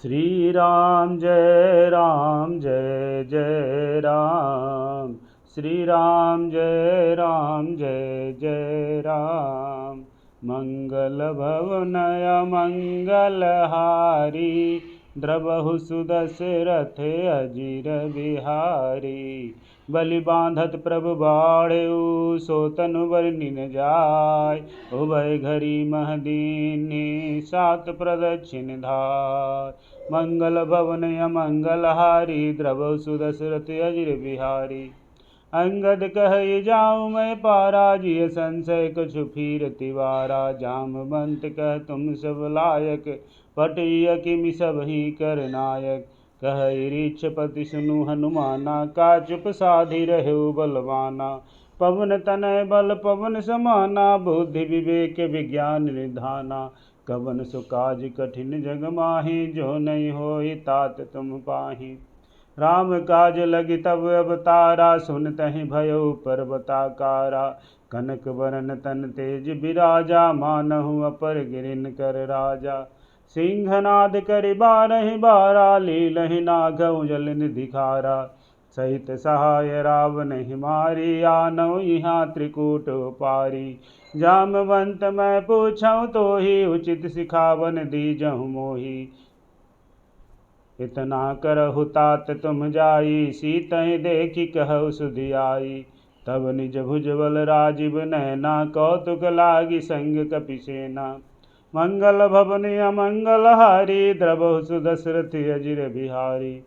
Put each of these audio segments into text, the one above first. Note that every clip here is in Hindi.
श्री राम जय राम जय जय राम। श्री राम जय राम जय जय राम। मंगल भवनय मंगलहारी, द्रवहु सुदशरथ अजिर बिहारी। बलि बांधत प्रभु बाढ़ऊ, सो तनु बरनि न जाय। उभय घरी महदीनी, सात प्रदक्षिण धाय। मंगल भवन अमंगलहारी, द्रवहु सुदशरथ अजिर बिहारी। अंगद कह जाऊँ मैं पारा, जिय संशय कछु फिर तिवारा। जामवंत कह तुम सब लायक, पटिय किमि सब ही कर नायक। कह ईरिक्षपति सुनु हनुमाना, का चुप साधि रहु बलवाना। पवन तनय बल पवन समाना, बुद्धि विवेक विज्ञान निधाना। कवन सु काज कठिन जग माहि, जो नहीं होई तात तुम पाहि। राम काज लगी तब अवतारा, सुनतहि भयो पर्वताकारा। कनक वरन तन तेज बिराजा, मानहु अपर गिरिन कर राजा। सिंहनाद करि बारहि बारा, लीलहि नागउ जल निधि खारा। सहित सहाय रावण हिमारी, आनौ यहाँ त्रिकूट पारी। जामवंत मैं पूछऊँ तोहि, उचित सिखावन दीजहु मोहि। इतना करहु तात तुम जाई, सीतहि देखि कहु सुधियाई। तब निज भुज बल राजीव नैना, कौतुक लागी संग कपिसेना। मंगल भवन अमंगलहारी, द्रवहु सुदशरथ अजिर बिहारी।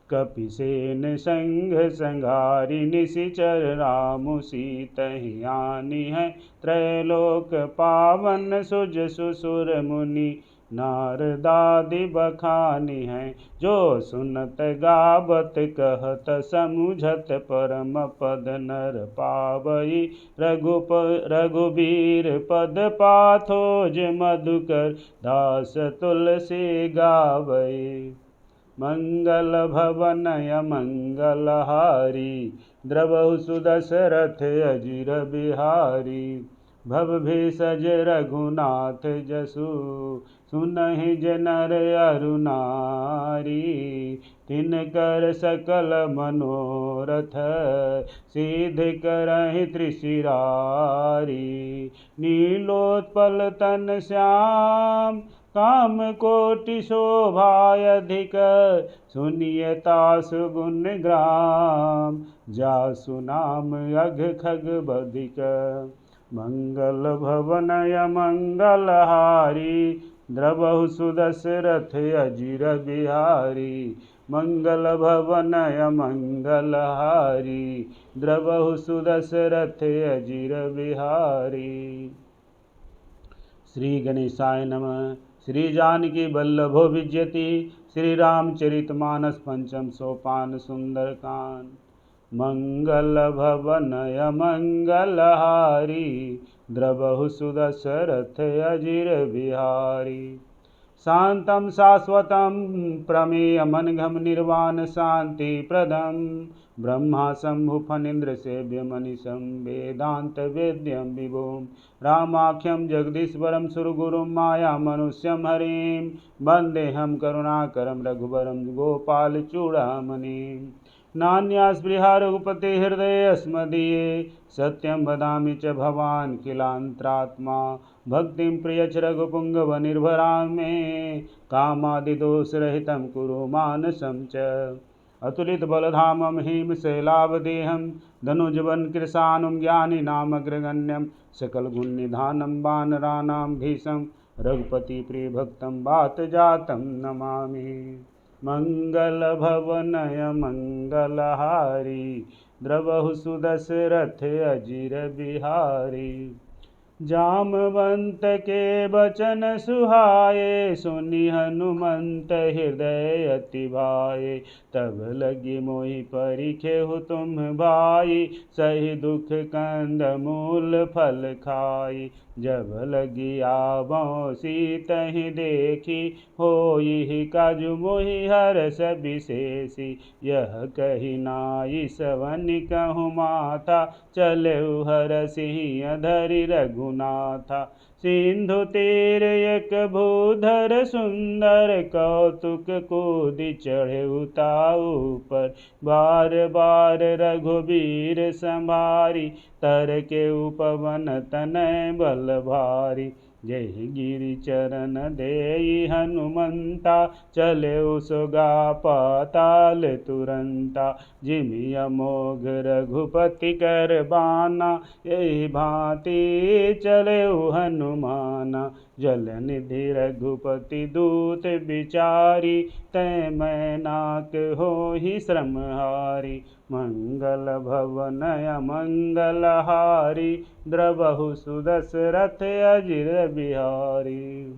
कपिसेन संग संघारी, निशिचर रामु सीतहि आनी है। त्रैलोक पावन सुज सुसुर मुनि, नारदादि बखानी है। जो सुनत गावत कहत समुझत, परम पद नर पावई। रघुबीर पद पाथोज, मधुकर दास तुलसी गावई। मंगल भवन अमंगलहारी, द्रवहु सुदशरथ अजिर बिहारी। भवभेषज रघुनाथ जसु, सुनहि जे नर अरु नारी। तिनकर सकल मनोरथ, सिद्धि करहि त्रिशिरारी। नीलोत्पल तन श्याम, काम कोटि शोभायधिक। सुनिए तासु गुण ग्राम, जासु नाम अघ खग बधिक। मंगल भवन अमंगलहारी, द्रवहु सुदशरथ अजिर बिहारी। मंगल भवन अमंगलहारी, द्रवहु सुदशरथ अजिर बिहारी। श्री गणेशाय नमः। श्री जानकी वल्लभो विजयति, श्री रामचरितमानस पंचम सोपान सुंदरकांड। मंगल भवन अमंगलहारी, द्रवहु सुदशरथ अजिर बिहारी। शांतं शाश्वतं प्रमेयमनघं, निर्वाण शांति प्रदं। ब्रह्मा शंभु फणीन्द्र सेव्यमनिशं, वेदांत वेद्यं विभुं। रामाख्यं जगदीश्वरं सुरगुरुं, माया मनुष्यं हरिं। वन्देऽहं करुणाकरं रघुवरं, गोपालचूडामणिं। नान्या स्पृहा रघुपते हृदये अस्मदीये, सत्यं वदामि च भवान् किलान्तरात्मा। भक्तिं प्रियच रघुपुङ्गव निर्भरां मे, कामादिदोषरहितं कुरु मानसं च। अतुलित बलधामं हेमशैलावदेहं, धनुजवन कृशानुं ज्ञानिनामग्रगण्यं। सकलगुणनिधानं वानराणां धीशं, रघुपति प्रियभक्तं वातजातं नमामि। मंगल भवन अमंगलहारी, द्रवहु सुदशरथ अजिर बिहारी। जामवंत के बचन सुहाए, सुनि हनुमंत हृदय अति भाए। तब लगी मोहि परिखेहु तुम भाई, सही दुख कंद मूल फल खाई। जब लगी आवो सीतहि देखी, होई काजु मोहि हरष विशेषी। यह कही नाई सवनि कहूँ माता, चलऊ हरषि धरि रघु रघुनाथा। सिंधु तीर एक भूधर सुंदर, कौतुक कूदि चढ़े उताऊ पर। बार बार रघुबीर संभारी, तर के उपवन तनय बल भारी। जहि गिरि चरण देई हनुमंता, चले सुगा पाताल तुरंता। जिमि अमोघ रघुपति कर बाना, यही भांति चले हनुमाना। जल निधि रघुपति दूत बिचारी, तै मैनाक होहि श्रमहारी। मंगल भवन अमंगल हारी, द्रवहु सुदशरथ अजिर बिहारी।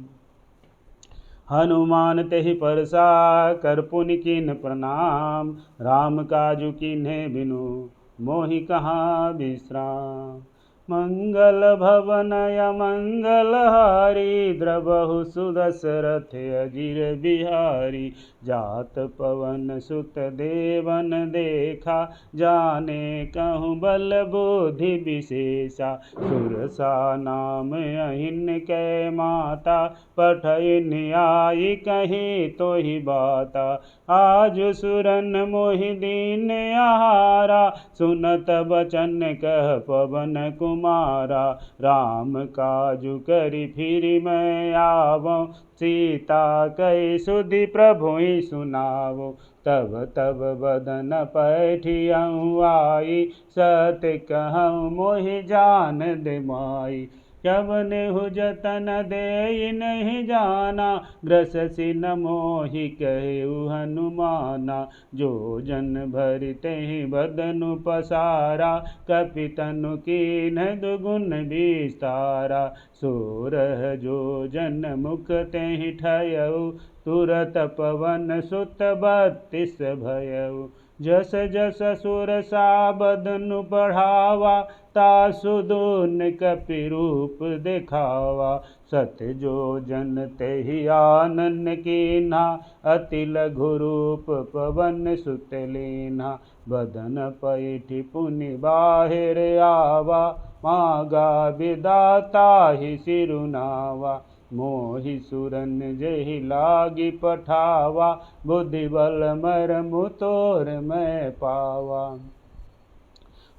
हनुमान तेहि परसा कर पुनि कीन प्रणाम, राम काजु कीन्हे बिनु मोहि कहाँ विश्राम। मंगल भवन अमंगल हारी, द्रवहु सुदशरथ अजिर बिहारी। जात पवन सुत देवन देखा, जाने कहूँ बल बुद्धि विशेषा। सुरसा नाम अहिन कै माता, पठइन आई कहीं तोहि बाता। आज सुरन मोहि दीन आहारा, सुनत बचन कह पवन कुमारा। राम काजु करि फिरि मैं आवो, सीता कहि सुधि प्रभुहि सुनावो। तब तब बदन पैठियऊँ आई, सत्य कहूँ मोहि जान दे माई। जवनेहु जतन देई नहीं जाना, ग्रससि न मोहि कहेउ हनुमाना। जो जन भरि तेहि बदनु पसारा, कपि तनु कीन्ह दुगुन विस्तारा। सोरह जो जन मुख तेहि ठयउ, तुरत पवन सुत 32 भयउ। जस जस सुरसा बदनु बढ़ावा, तासु दून कपि रूप देखावा। सत जो जन तेहि आनन कीन्हा, अति लघु रूप पवन सुत लीन्हा। बदन पैठि पुनि बाहिर आवा, मागा बिदा ताहि सिरुनावा। मोहि सुरन जेहि लागी पठावा, बुद्धि बल मरमु तोर मैं पावा।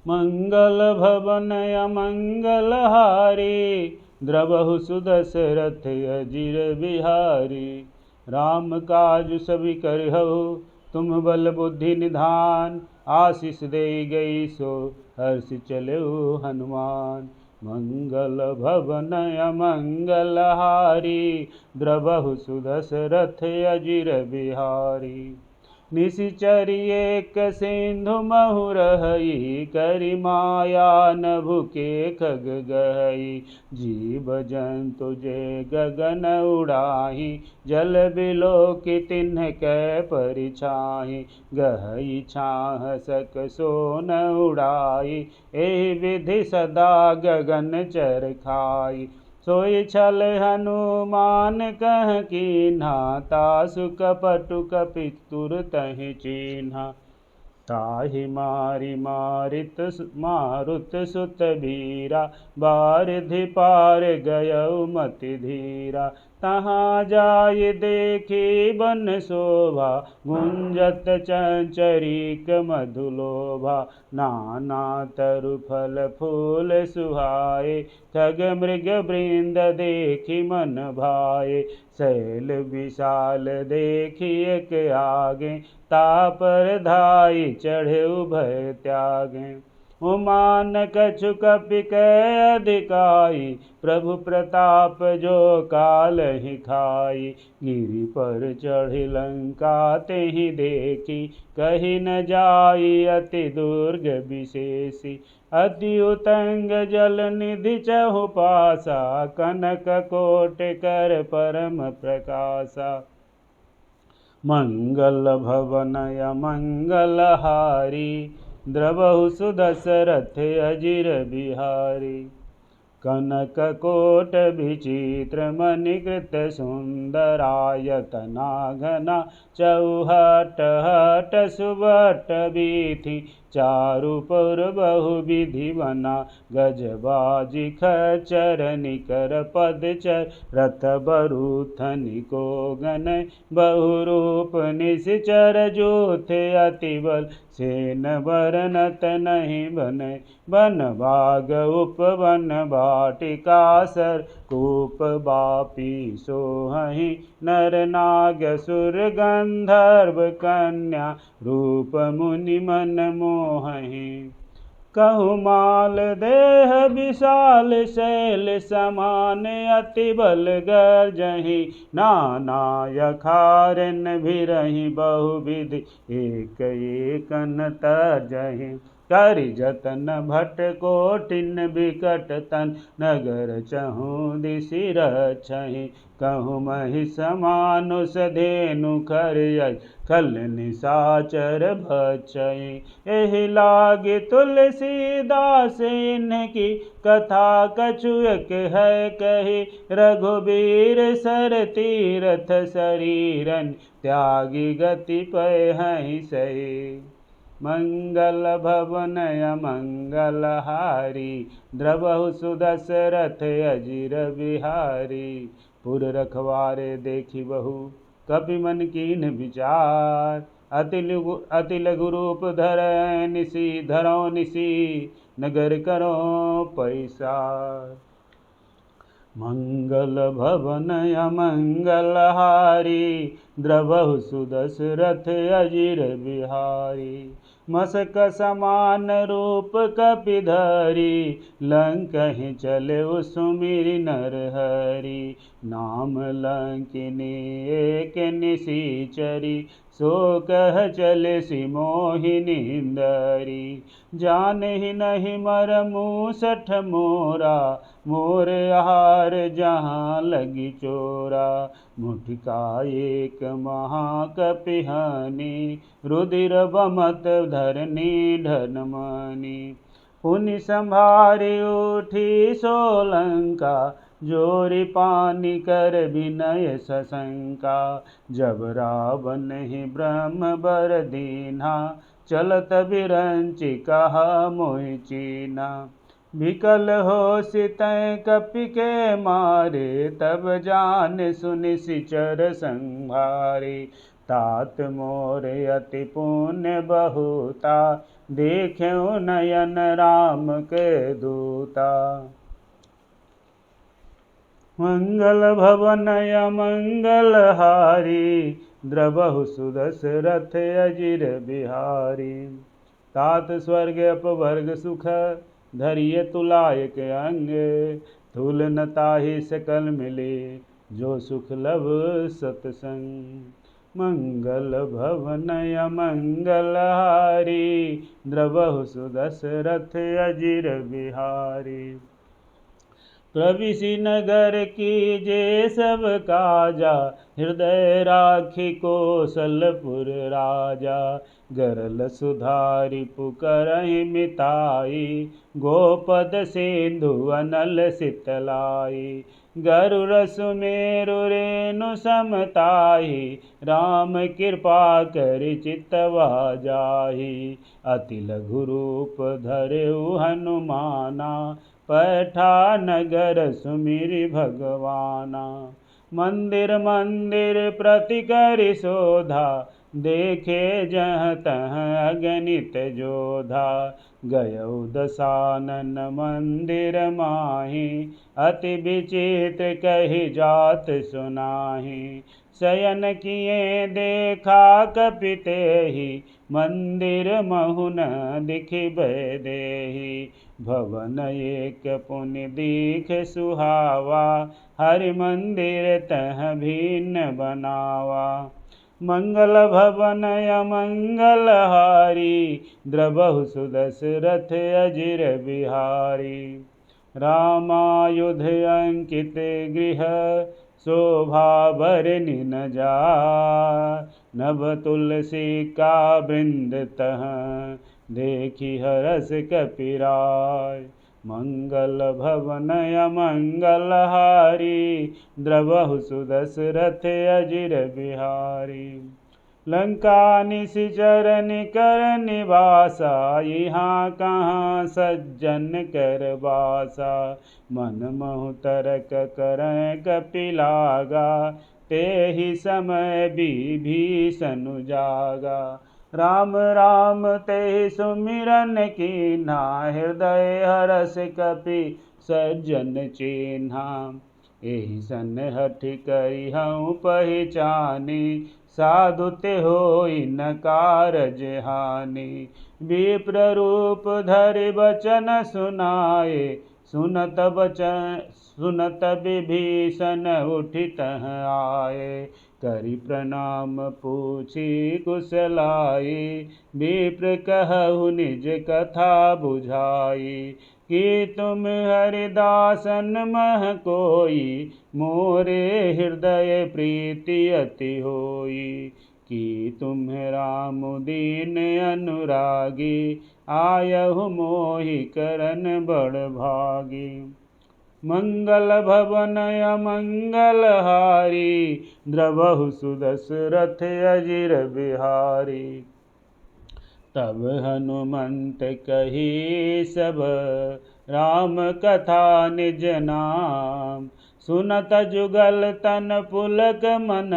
मंगल भवन अमंगल हारी, द्रवहु सुदशरथ अजिर बिहारी। राम काज सभी करहु, तुम बल बुद्धि निधान। आशीष देई गई सो हर्षि चलेउ हनुमान। मंगल भवन अमंगल हारी, द्रवहु सुदशरथ अजिर बिहारी। निशिचर एक सिंधु महु रहई, करि माया नभु के खग गहई। जीव जंतु जे गगन उड़ाही, जल बिलो की तिन्ह कै परिछाही। गहई छाह सक सोन उड़ाई, एहि विधि सदा गगन चर खाई। सोई छल हनुमान कह कीन्हा, तासु कपटु कपि तुरतहि चीन्हा। ताहि मारि मारुत सुत वीरा, बारिधि पार गयउ मति धीरा। तहाँ जाय देखी बन शोभा, गुंजत चंचरीक मधुलोभा। नाना तरु फल फूल सुहाए, खग मृग वृंद देखी मन भाए। शैल विशाल देखी एक आगे, तापर धाई चढ़े भय त्यागे। उमान कछु कपि कै अधिकाई, प्रभु प्रताप जो कालहि खाई। गिरि पर चढ़ि लंका तेहि देखी, कहि न जाई अति दुर्ग विशेषी। अति उतंग जल निधि चहु पासा, कनक कोट कर परम प्रकाशा। मंगल भवन अमंगल हारी, द्रवहु सुदशरथ अजिर बिहारी। कनक कोट विचित्र मणिकृत सुंदरायतना घना चौहट हट सुबट बीथि चारुपुर बहुविधि बना गजबाजी खच्चर निकर पदचर रथ बरूथनि को गन बहुरूप निश्चर जूथ अति बल सेन बरनत नहीं बनै बन भाग उपवन वाटिका सर कूप बापी सोहहि नर नाग सुर गंधर्व कन्या रूप मुनि मन मोहहि कहु माल देह विशाल शैल समान अति बल गर्जहि नाना यखारन भिरहि बहुविधि एक एकन तर्जहि करि जतन भट कोटिन बिकट तन नगर चहु दिशि रक्षहि कहु महिष मानुष धेनु खरय खल निशाचर भक्षहि एहि लागे तुलसीदास इनकी कथा कछु एक है कही रघुबीर सर तीरथ शरीरन त्यागी गति पय सही मंगल भवनय मंगल हारी द्रवहु सुदशरथ अजिर बिहारी पुर रखवारे देखी बहु कपि मन कीन विचार अति लघु रूप धरो निसी नगर करो पैसार मंगल भवनय मंगल हारी द्रवहु सुदशरथ अजिर बिहारी मसक समान रूप कपिधरी लंकहि चले सुमिरि नर हरि नाम लंकिनी एक निशिचरी सो कह चले सि मोहिनी इंदरी जानहि नहीं मर मूसठ मोरा मोर आहार जहाँ लगी चोरा मुठिका एक महाकपिहानी रुधिर बमत धरनी ढनमणि पुनि संभारी उठी सोलंका जोरी पानी कर विनय सशंका जब रावण ही ब्रह्म बर दीना चलत बिरंचि कहा मोहि चीना विकल हो सितय कपि के मारे तब जान सुनि सिचर संभारे तात मोर अति पुण्य बहुता देख्यो नयन राम के दूता मंगल भवनय मंगल हारी द्रवहु सुदशरथ अजिर बिहारी तात स्वर्ग अपवर्ग सुख धरिय तुलायक अंग तुल न ताहि सकल मिले जो सुख लब सतसंग मंगल भवनय मंगल हारी द्रवहु सुदशरथ अजिर बिहारी प्रविशि नगर कीजे सब काजा हृदय राखी कौशलपुर राजा गरल सुधारि पुकरहि मिताई गोपद सिंधु अनल शीतलाई गरुड़ सुमेरु रेणु समताहि राम कृपा करि चितवा जाहि अति लघु रूप धरेउ हनुमाना पैठा नगर सुमिरि भगवाना मंदिर मंदिर प्रति करि शोधा देखे जहाँ तहाँ अगणित जोधा गयौ दशानन मंदिर माहि अति विचित्र कहि जात सुनाहि शयन किए देखा कपितेहि मंदिर महु न दिखिबै देहि भवन एक पुनि दीख सुहावा हरि मंदिर तह भिन्न बनावा मंगल भवनय मंगल हारी द्रवहु सुदशरथ अजिर बिहारी रामायुध अंकित गृह शोभा बरनि न जाय नभ तुलसी का वृंद तह देखी हरस कपिराय मंगल भवन अमंगलहारी द्रवहु सुदशरथ अजिर बिहारी। लंका निशिचर निकर निवासा यहाँ कहाँ सज्जन कर बासा। मन महु तरक करैं कपिलागा तेहि समय विभीषण जागा। राम राम तेहि सुमिरन कीन्हा हृदय हरष कपि सज्जन चिन्हा। एहि सन हठि करिहउँ पहिचानी साधु ते होई न कारज हानि। विप्र रूप धरि बचन सुनाए सुनत विभीषण उठि तह आए। करि प्रणाम पूछि कुशलाई विप्र कहु निज कथा बुझाई। कि तुम हरिदासन मह कोई मोरे हृदय प्रीति अति होई। कि तुम राम दीन अनुरागी आयहु मोहि करन बड़ भागी। मंगल भवन अमंगलहारी द्रवहु सुदशरथ अजिर बिहारी। तब हनुमंत कही सब राम कथा निज नाम। सुनत जुगल तन पुलक मन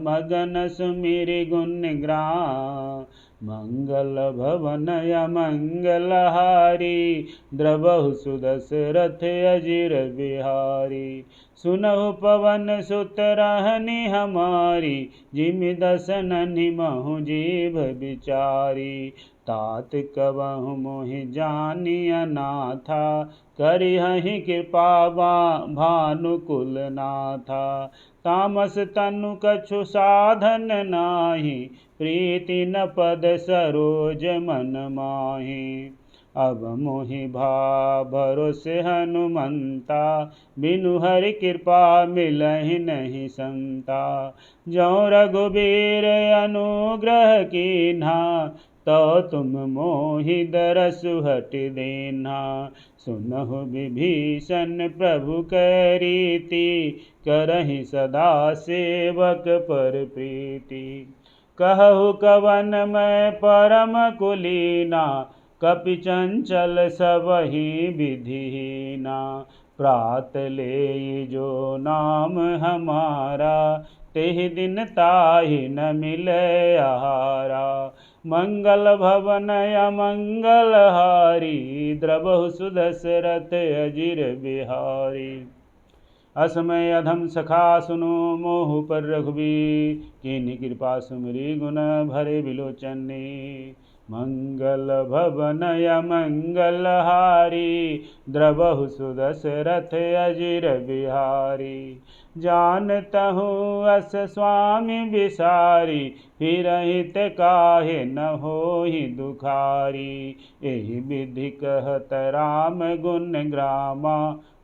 मगन सुमिरि गुण ग्राम। मंगल भवन अमंगलहारी द्रवहु सुदशरथ अजिर बिहारी। सुनहु पवन सुत रहनि हमारी जिमि दसननि महु जीभ बिचारी। तात कबहु मोहि जानिय नाथा करिहहि कृपा भानुकुल नाथा। तामस तनु कछु साधन नाही प्रीति न पद सरोज मन माही। अब मोहि भरोसे हनुमंता बिनु हरि कृपा मिलहि नहीं संता। जौ रघुबीर अनुग्रह कीन्हा तो तुम मोहि दरसु हटि दीन्हा। सुनहु विभीषण प्रभु कै रीति करहि सदा सेवक पर प्रीति। कहु कवन मैं परम कुलीना कपि चंचल सबहि विधिहीना। प्रात लेई जो नाम हमारा तेहि दिन ताहि न मिलै आहारा। मंगल भवन अमंगलहारी द्रवहु सुदशरथ अजिर बिहारी। असमय अधम सखा सुनो मोहु पर रघुबीर कीन्ही कृपा सुमिरि गुण भरे बिलोचनी। मंगल भवन अमंगलहारी द्रवहु सुदशरथ अजिर बिहारी। जानतहु अस स्वामी बिसारी फिरहित काहे न होहि दुखारी। एहि विधि कहत राम गुण ग्रामा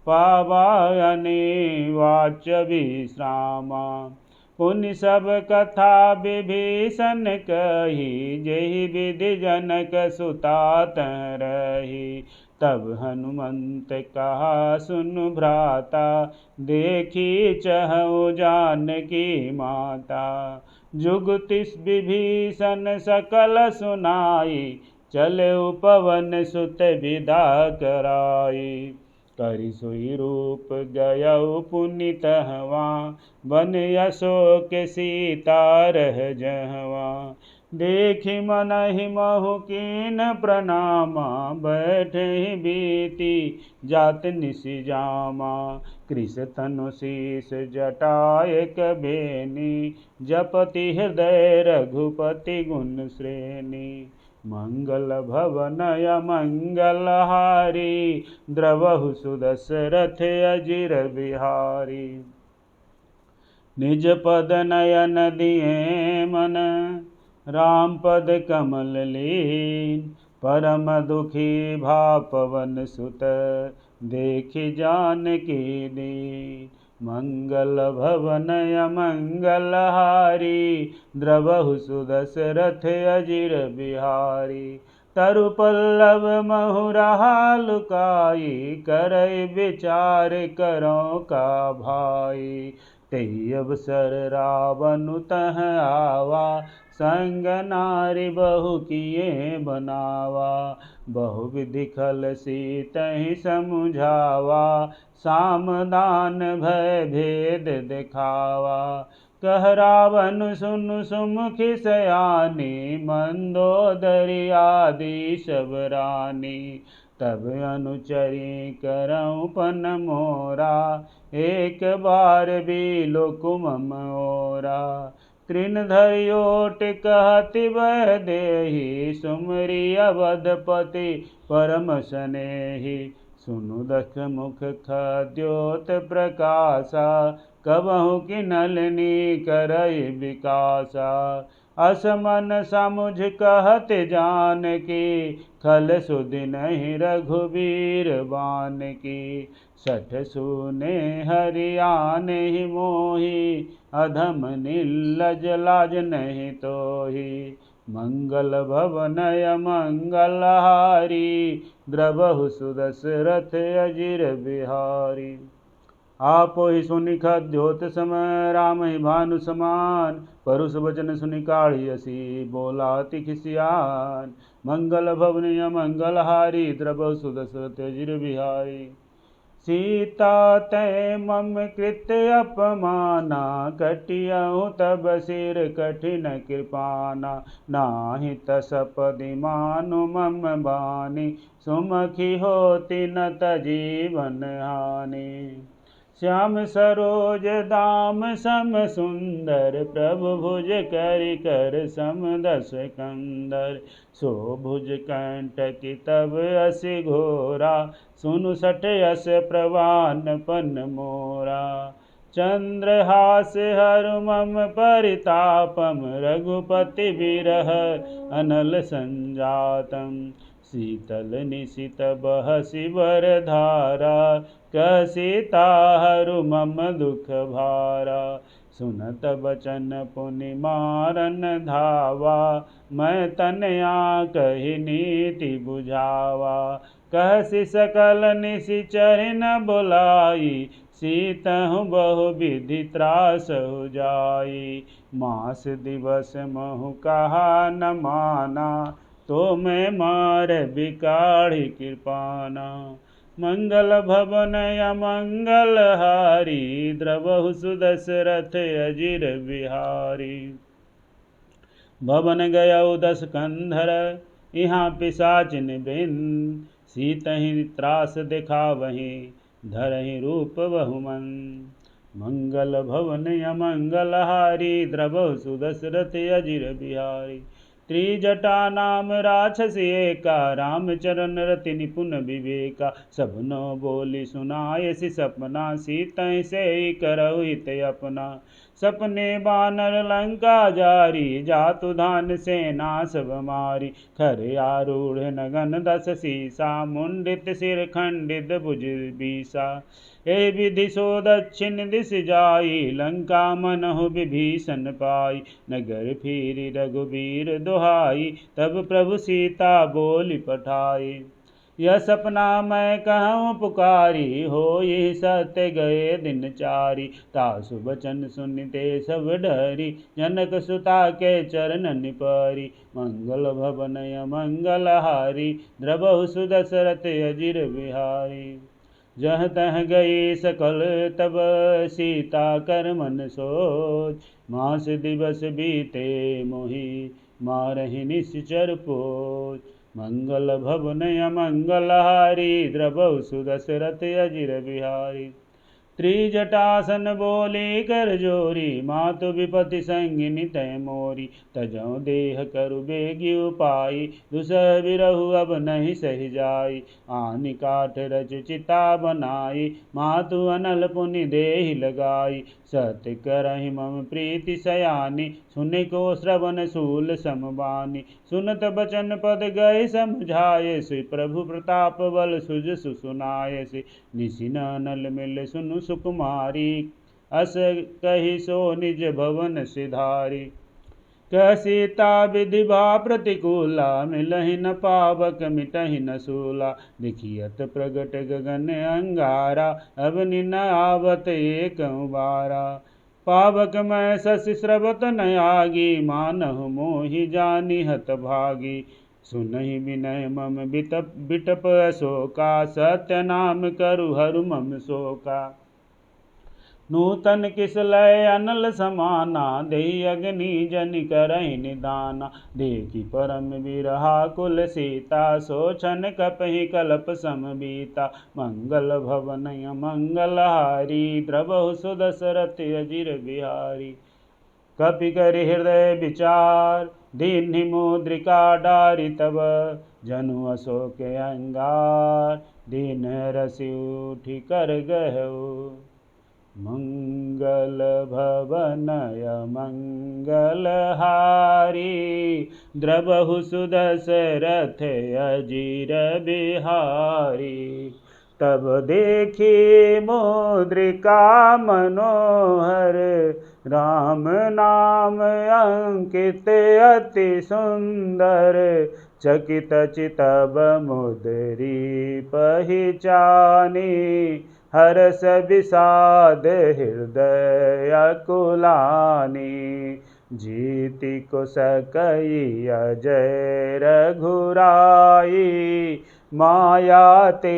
पावा अनिवाच्य विश्रामा। पुनि सब कथा विभीषण कही जेहि विधि जनक सुता तह रही। तब हनुमंत कहा सुनु भ्राता देखी चहु जानकी माता। जुगति विभीषण सकल सुनाई चले पवन सुत विदा कराई। करि सोई रूप गयउ पुनि तहवा बन अशोक सीता रह जहवा। देखि मनहि महु कीन प्रणामा बैठहि बीति जात निसि जामा। कृश तनु शीस जटायक बेनी जपति हृदय रघुपति गुण श्रेणी। मंगल भवन अमंगलहारी द्रवहु सुदशरथ अजिर बिहारी। निज पद नयन दिए मन राम पद कमल लीन। परम दुखी भा पवन सुत देखि जानकी दीन। मंगल भवन अमंगलहारी द्रवहु सुदशरथ अजिर बिहारी। तरु पल्लव महुरहा लुकाई, करई विचार करो का भाई। तेई अवसर रावण तह आवा, संग नारी बहु किए बनावा। बहु विधि खल सीतहि समुझावा, सामदान भय भेद दिखावा। कह रावण सुनु सुमुखी सयानी, मंदोदरी आदि सब रानी। तब अनुचरी करऊँ पन मोरा, एक बार बिलो कुमम ओरा। तृण धरि ओट कहति बह देहि, सुमरि अवधपति परम सनेहि। सुनु दक्ष मुख खद्योत प्रकाशा, कबहु किन्नलनी करई विकासा। अस मन समुझ कहत जानकी, खल सुदिनहि रघुबीर बानकी। सठ सूने हरि आनेहि मोहि, अधम निर्लज लाज नहीं तोहि। मंगल भवन अमंगल हारी, द्रवहु सुदशरथ अजिर बिहारी। आपो ही सुनि खद्योत सम, राम ही भानु समान। परुष वचन सुनि काढ़ी असी, बोला अति खिसियान। मंगल भवन अमंगल हारी, द्रवहु सुदशरथ अजिर बिहारी। सीता तै मम कृत अपमाना, कटियहु तब सिर कठिन कृपाना। नाहि तसपदि मानु मम बानी, सुमखी होति न तजीवन हानि। श्याम सरोज दाम सम सुंदर, प्रभु भुज करि कर सम दस कंदर। सो भुज कंटकी तब असि घोरा, सुनु सठ यस प्रवान पन मोरा। चंद्रहास हरु मम परितापम, रघुपति बिरह अनल संजातम। शीतल निशित बहसि वर धारा, कह सीता हरु मम दुख भारा। सुनत बचन पुनि मारन धावा, मैं तनया कहि नीति बुझावा। कहसि सकल निशिचर न बुलाई, सीतहु बहु विधि त्रासहु जाई। मास दिवस महु कहा न माना, तो मैं मार बिकाढ़ी कृपाना। मंगल भवन अमंगल हारी, द्रवहु सुदशरथ अजिर बिहारी। भवन गयउ दस कंधर, यहाँ पिशाचिन वृंद। सीतहि त्रास दिखावहि, धरहि रूप बहुमन। मंगल भवन अमंगल हारी, द्रवहु सुदशरथ अजिर बिहारी। त्रिजटा नाम राक्षसी एका, रामचरण रति निपुण विवेका। सबनो बोली सुनायसि सपना, सीतहि सेई करहु हित अपना। सपने बानर लंका जारी, जातु धान सेना सब मारी। खर आरूढ़ नगन दस सीसा, मुंडित सिर खंडित भुज बीसा। ए विधि सो दक्षिण दिश जाई, लंका मनहु विभीषण पाई। नगर फिरि रघुबीर दुहाई, तब प्रभु सीता बोली पठाई। यह सपना मैं कहूँ पुकारी, होई सत्य गए दिन चारि। तासु बचन सुनि ते सब डरी, जनक सुता के चरणन परी। मंगल भवन अमंगल हारी, द्रवहु सुदशरथ अजिर बिहारी। जह तह गई सकल तब सीता कर मन सोच, मास दिवस बीते मोहि मारहि निश्चर पोच। मंगल भवन अमंगल हारी, द्रवहु सुदशरथ अजिर बिहारी। त्रिजटासन बोली कर जोरी, मातु विपति संगिनी तय मोरी। तजौ देह करु बेगी उपाई, दुसह बिरहु अब नहीं सहि जाई। आनि काठ रच चिता बनाई, मातु अनल पुनि देहि लगाई। सत्य करहि मम प्रीति सयानी, सुनि को श्रवण शूल समबानी। सुनत बचन पद गए समझायसि, प्रभु प्रताप बल सुज सुनायसि। निशिन अनल मिल सुनु सुकुमारी, अस कहि सो निज भवन सिधारी। कह सीता विधिभा प्रतिकूला, मिलहि न पावक मिटहि न सूला। दिखियत प्रगट गगन अंगारा, अब निन आवत एक बारा। पावक मैं शशि स्रवत नयागी, मानहु मोहि जानि हत भागी। सुनहि विनय मम बिटप अशोका, सत्य नाम करु हरु मम शोका। नूतन किस लय अनल समाना, देहि अग्नि जनि करहि निदाना। देखि परम बिरहा कुल सीता, सोचन कपहि कल्प समबीता। मंगल भवन मंगल हारी, द्रवहु सुदशरथ अजिर बिहारी। कपि करि हृदय विचार, दीन्हि मुद्रिका डारि तब। जनु अशोक अंगार, दीन रसि उठि कर गहु। मंगल भवनय मंगल हारी, द्रवहु सुदशरथ अजिर बिहारी। तब देखी मुद्रिका मनोहर, राम नाम अंकित अति सुंदर। चकित चितब मुद्री पहिचानी, हरस विषाद हृदय अकुलानी। जीति कुशकई अजय रघुराई, माया ते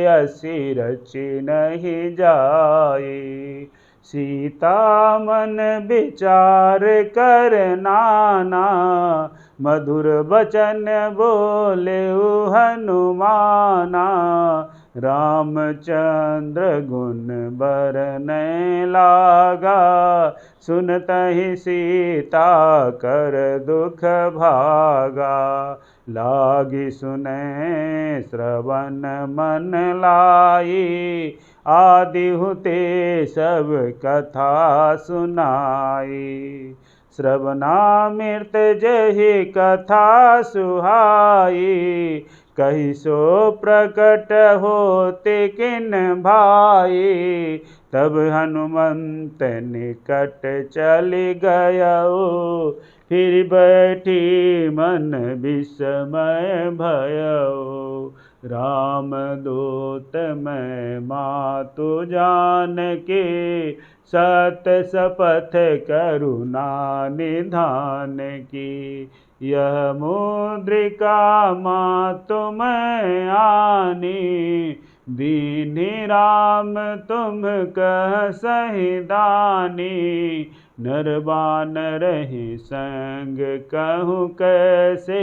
असी रचि नहीं जाई। सीता मन विचार कर नाना, मधुर बचन बोले हनुमाना। रामचंद्र गुण बरनै लागा, सुनतहि सीता कर दुख भागा। लागी सुनै श्रवण मन लाई, आदिहु ते सब कथा सुनाई। श्रवणामृत जहि कथा सुहाई, कहि सो प्रकट होते किन भाई। तब हनुमंत निकट चलि गयो, फिर बैठी मन विस्मय भयो। राम दूत मैं मातु जानकी, सत शपथ करुणा निधान की। यह मुद्रिका मातु मैं आनी, दीन्हि राम तुम कह सही दानी। नर बानर ही संग कहूँ कैसे,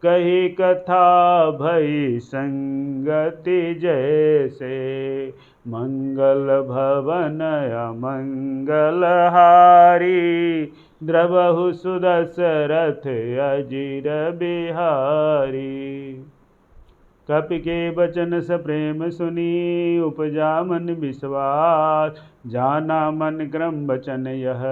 कही कथा भई संगति जैसे। मंगल भवन अमंगल हारी, द्रवहु सुदशरथ अजिर बिहारी। कपि के बचन सप्रेम सुनी, उपजा मन विश्वास। जाना मन क्रम बचन यह,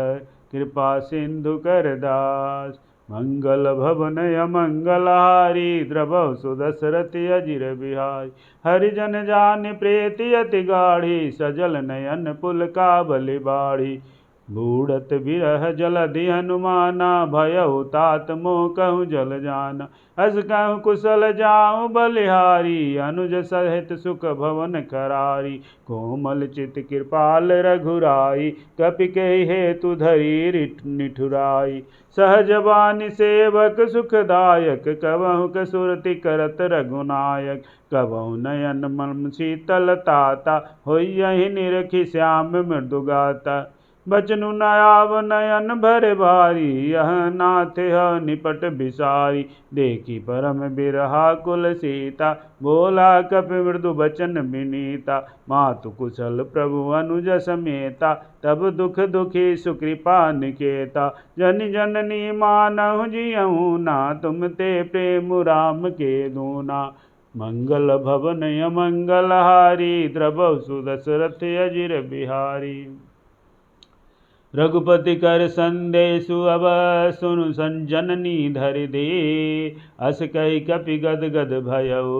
कृपा सिंधु कर दास। मंगल भवन अमंगल हारी, द्रवहु सुदशरथ अजिर बिहारी। हरिजन जान प्रीति अति गाढ़ी, सजल नयन पुलकावली बाढ़ी। बूढ़त बिरह जलधि हनुमाना, भयउ तात मोह कहूँ जल जाना। अस कहूँ कुशल जाऊँ बलिहारी, अनुज सहित सुख भवन करारी। कोमल चित कृपाल रघुराई, कपि के हेतु धरी निठुराई। सहज बानी सेवक सुखदायक, कबहु कसुरति करत रघुनायक। कबहु नयन मन शीतल ताता, होइयहि निरखि श्याम मृदु गाता। बचनु न आव नयन भरे भारी, यह नाथ निपट बिसारी। देखी परम बिरहा कुल सीता, बोला कपि मृदु बचन विनीता। मातु कुशल प्रभु अनुज समेता, तब दुख दुखी सुकृपा निकेता। जनि जननी मानहु जियहु ना, तुम ते प्रेम राम के दूना। मंगल भवन अमंगल हारी, द्रवहु सुदशरथ अजिर बिहारी। रघुपति कर संदेशु अब, सुनु जननी धरि दे। अस कहि कपि गद गद भयउ,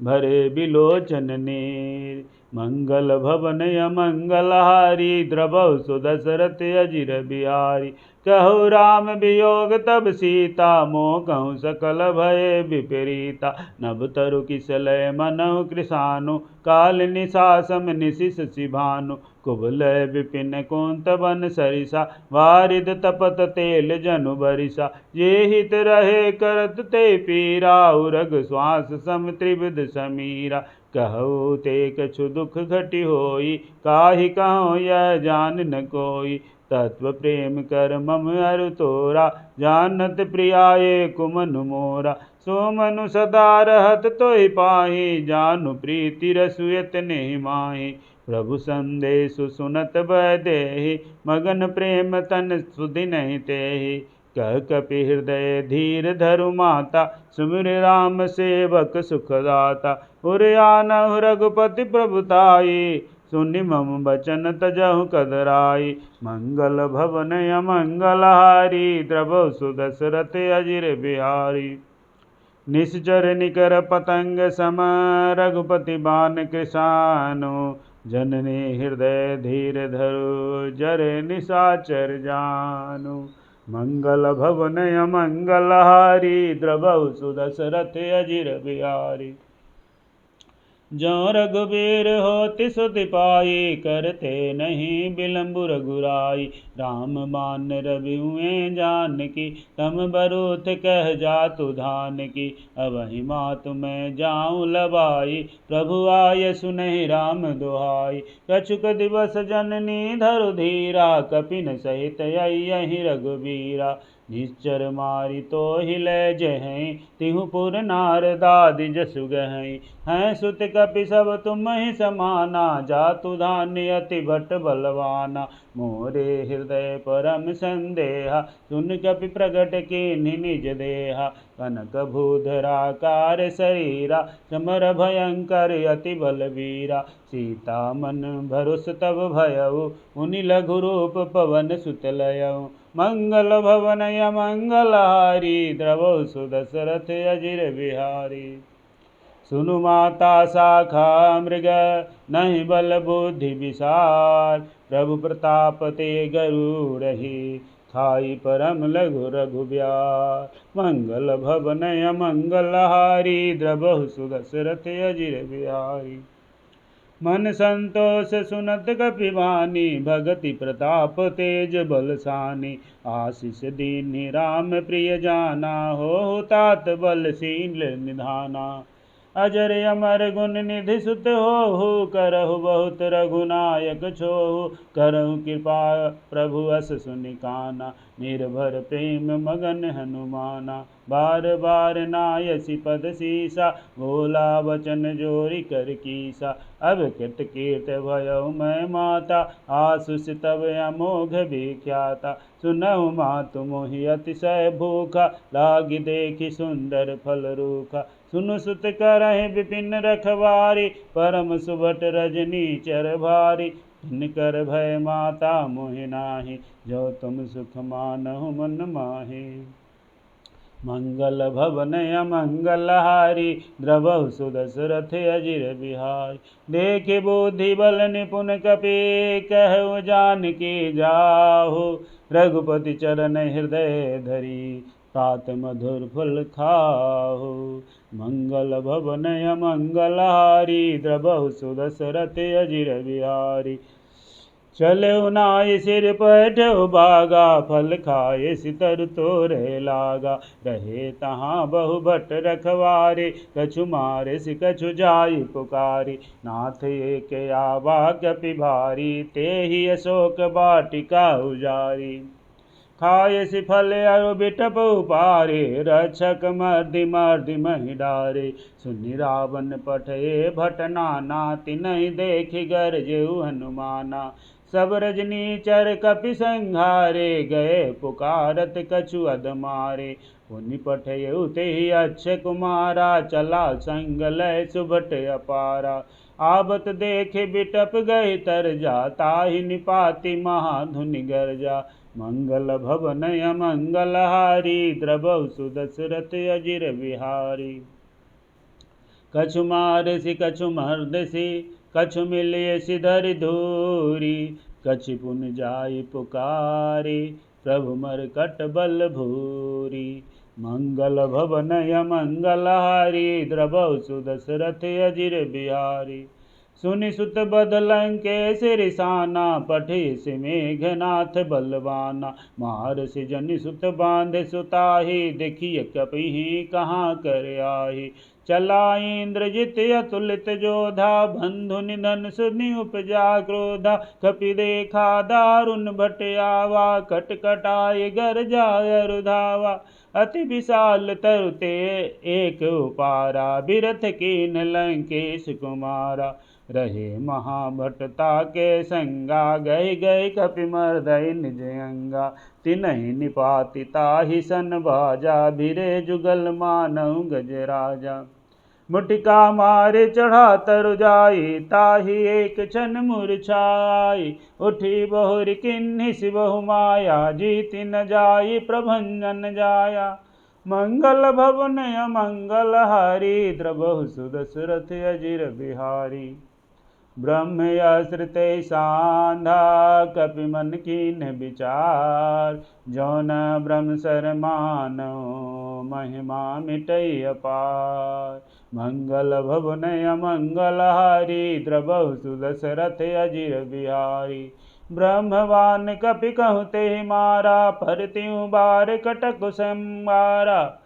भरे बिलोचन नीर। मंगल भवन अमंगलहारी द्रवहु सुदशरथ अजिर बिहारी। कहु राम वियोग तब सीता मोह कहूँ सकल भय विपरीता। नभ तरु किसलय मनहु कृशानु काल निशासम निशिष सिभानु। कुबलय विपिन कुंत बन सरिसा वारिद तपत तेल जनु बरिसा। जे हित रहे करत ते पीरा उरग श्वास सम त्रिविध समीरा। कहु ते कछु दुख घटी होई काहि कहूँ यह जान न कोई। तत्व प्रेम कर मम अरु तोरा जानत प्रियाये कुमनु मोरा। सो मनु सदा रहत तोहि पाहि जानु प्रीति रसु यतने माहि। प्रभु संदेशु सुनत वैदेहि मगन प्रेम तन सुदिनहि तेहि। कह कपि हृदय धीर धरु माता सुमिर राम सेवक सुखदाता। उर आनहु रघुपति प्रभुताई सुनि मम बचन तजहु कदराई। मंगल भवन अमंगलहारी द्रवहु सुदशरथ अजिर बिहारी। निश्चर निकर पतंग सम रघुपति बान कृशानु। जननी हृदय धीर धरु जरे निशाचर जानु। मंगल भवन अमंगलहारी द्रवहु सुदशरथ अजिर बिहारी। जो रघुबीर होति सुधि पाई करते नहीं बिलंब रघुराई। राम मान रवि हुए जानकी तम बरूथ कह जातु धानकी। अबहि मातु मैं जाऊँ लबाई प्रभु आय सुनहि राम दुहाई। कछुक दिवस जननी धरु धीरा कपिन सहित अयहि रघुबीरा। निश्चर मारि तोहि लै जहीं तिहु पुर नारदादि जसु गहहीं। हैं सुत कपि सब तुम ही समाना जातु धान्य अति भट बलवाना। मोरे हृदय परम संदेहा सुन कपि प्रगट कीन्हि निज देहा। कनक भूधराकार शरीरा समर भयंकर अति बलवीरा। सीता मन भरोस तब भयउ मुनि लघु रूप पवन सुत लयउ। मंगल भवन अमंगलहारी द्रवहु सुदशरथ अजिर बिहारी। सुनु माता शाखा मृग नहीं बल बुद्धि विशाल। प्रभु प्रताप ते गरुड़हि खाई परम लघु रघुब्याल। मंगल भवन अमंगलहारी द्रवहु सुदशरथ अजिर बिहारी। मन संतोष सुनत कपि वानी भगति प्रताप तेज बलसानी। आशीष दीन्हि राम प्रिय जाना हो तात बलशील निधाना। अजर अमर गुण निधि सुत होहु करहु बहुत रघुनायक छोहु। करहु कृपा प्रभु अस सुनि काना निर्भर प्रेम मगन हनुमाना। बार बार नायसि पद सीसा भोला वचन जोरि कर कीसा। अब कृत कीर्त भयउ मैं माता आसुष तब अमोघ विख्याता। सुनहु मातु मोहि अतिशय भूखा लागी देखि सुंदर फल रूखा। सुनु सुत करहि विपिन रखवारी परम सुभट रजनी चर भारी। किन्कर भय माता मोहि नाहि जो तुम सुख मानहु मन माहि। मंगल भवन अमंगलहारी द्रवहु सुदशरथ अजिर बिहारी। देखे बुद्धि बल निपुण कपि कहु जानकी जाहु। रघुपति चरण हृदय धरी तात मधुर फल खाहु। मंगल भवन अमंगलहारी द्रवहु सुदशरथ अजिर बिहारी। चलऊ नाय सिर पैठऊ बागा फल खाए सितर तोरे लागा। रहे तहाँ बहु भट रखवारे कछु मारे सि कछु जाई पुकारी। नाथ एक आवा कपि भारी तेहि अशोक वाटिका उजारी। खाए सि फल अरु बिटप उपारे रक्षक मर्दि मर्दि महि डारे। सुनि रावण पठए भट नाना तिनहि देखि गरजेउ हनुमाना। सब रजनीचर कपि संघारे गए पुकारत कछु अधमारे। पुनि पठयउ तेहि अक्षय कुमारा चला संग लय सुभट अपारा। आबत देखे बिटप गए तरजा ताहि निपाति महाधुनि गरजा। मंगल भवन अमंगलहारी द्रवहु सुदशरथ अजिर बिहारी। कछु मारसि कछु मर्दसि, कछु मिलियसि धरि धूरी। कछु पुन जाई पुकारे, प्रभु मरकट बल भूरी। मंगल भवनय मंगलहारी, द्रवहु सुदशरथ अजिर बिहारी। सुनि सुत बद लंकेश रिसाना, पठि मेघनाथ बलवाना। महर्षि जनि सुत बांधे सुताहि, देखिए कपिहि कहाँ कर आहि। चला इंद्रजित अतुलित जोधा, बंधु निधन सुनि उपजा क्रोधा। कपि देखा दारुण भट आवा, कटकटाय गरजा अरुधावा। अति विशाल तरुते एक उपारा, बिरथ कीन लंकेश कुमारा। रहे महाभटता के संगा, गए गए कपि मर्दय निज अंगा। तिन्हि निपाति ताहि सन बाजा, भिरे जुगल मानहु गजराजा। मुटिका मारे चढ़ा तरु जाई, ताहि एक क्षण मूर्छाई। उठी बहुरि किन्हि बहु माया, जीति न जाई प्रभंजन जाया। मंगल भवन अमंगल हारी, द्रवहु सुदशरथ अजिर बिहारी। ब्रह्म आश्रिते सांधा, कपि मन कीन्ह विचार। जौन ब्रह्म सर मानो, महिमा मिटै अपार। मंगल भवन अमंगल हारी, द्रवहु सुदशरथ अजिर बिहारी। ब्रह्मवान कपि कहु ते मारा, पर त्यों बार कटक संवारा।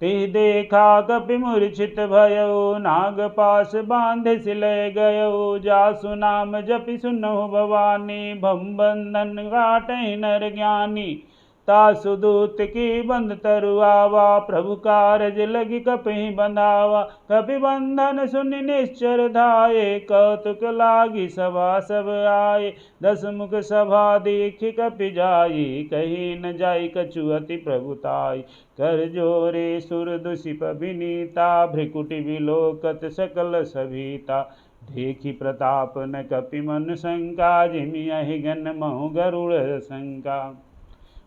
तिह देखा कपि मूर्छित भयो, नागपाश बांधे सिलय गयो। जासु नाम जपि सुनहु भवानी, भम बंधन काटहि नर ज्ञानी। तासु दूत की बंध तरु आवा, प्रभु कारज लगी कपि बंधावा। कपि बंधन सुनि निश्चर धाये, कौतुक लागी सभा सब आए। दस मुख सभा देखि कपि जाई, कही न जाई कछु अति प्रभुताई। कर जोरे सुर दुषिप विनीता, भ्रिकुटि विलोकत सकल सभीता। देखि प्रताप न कपि मन शंका, जिमियहि गन महु गरुड़ शंका।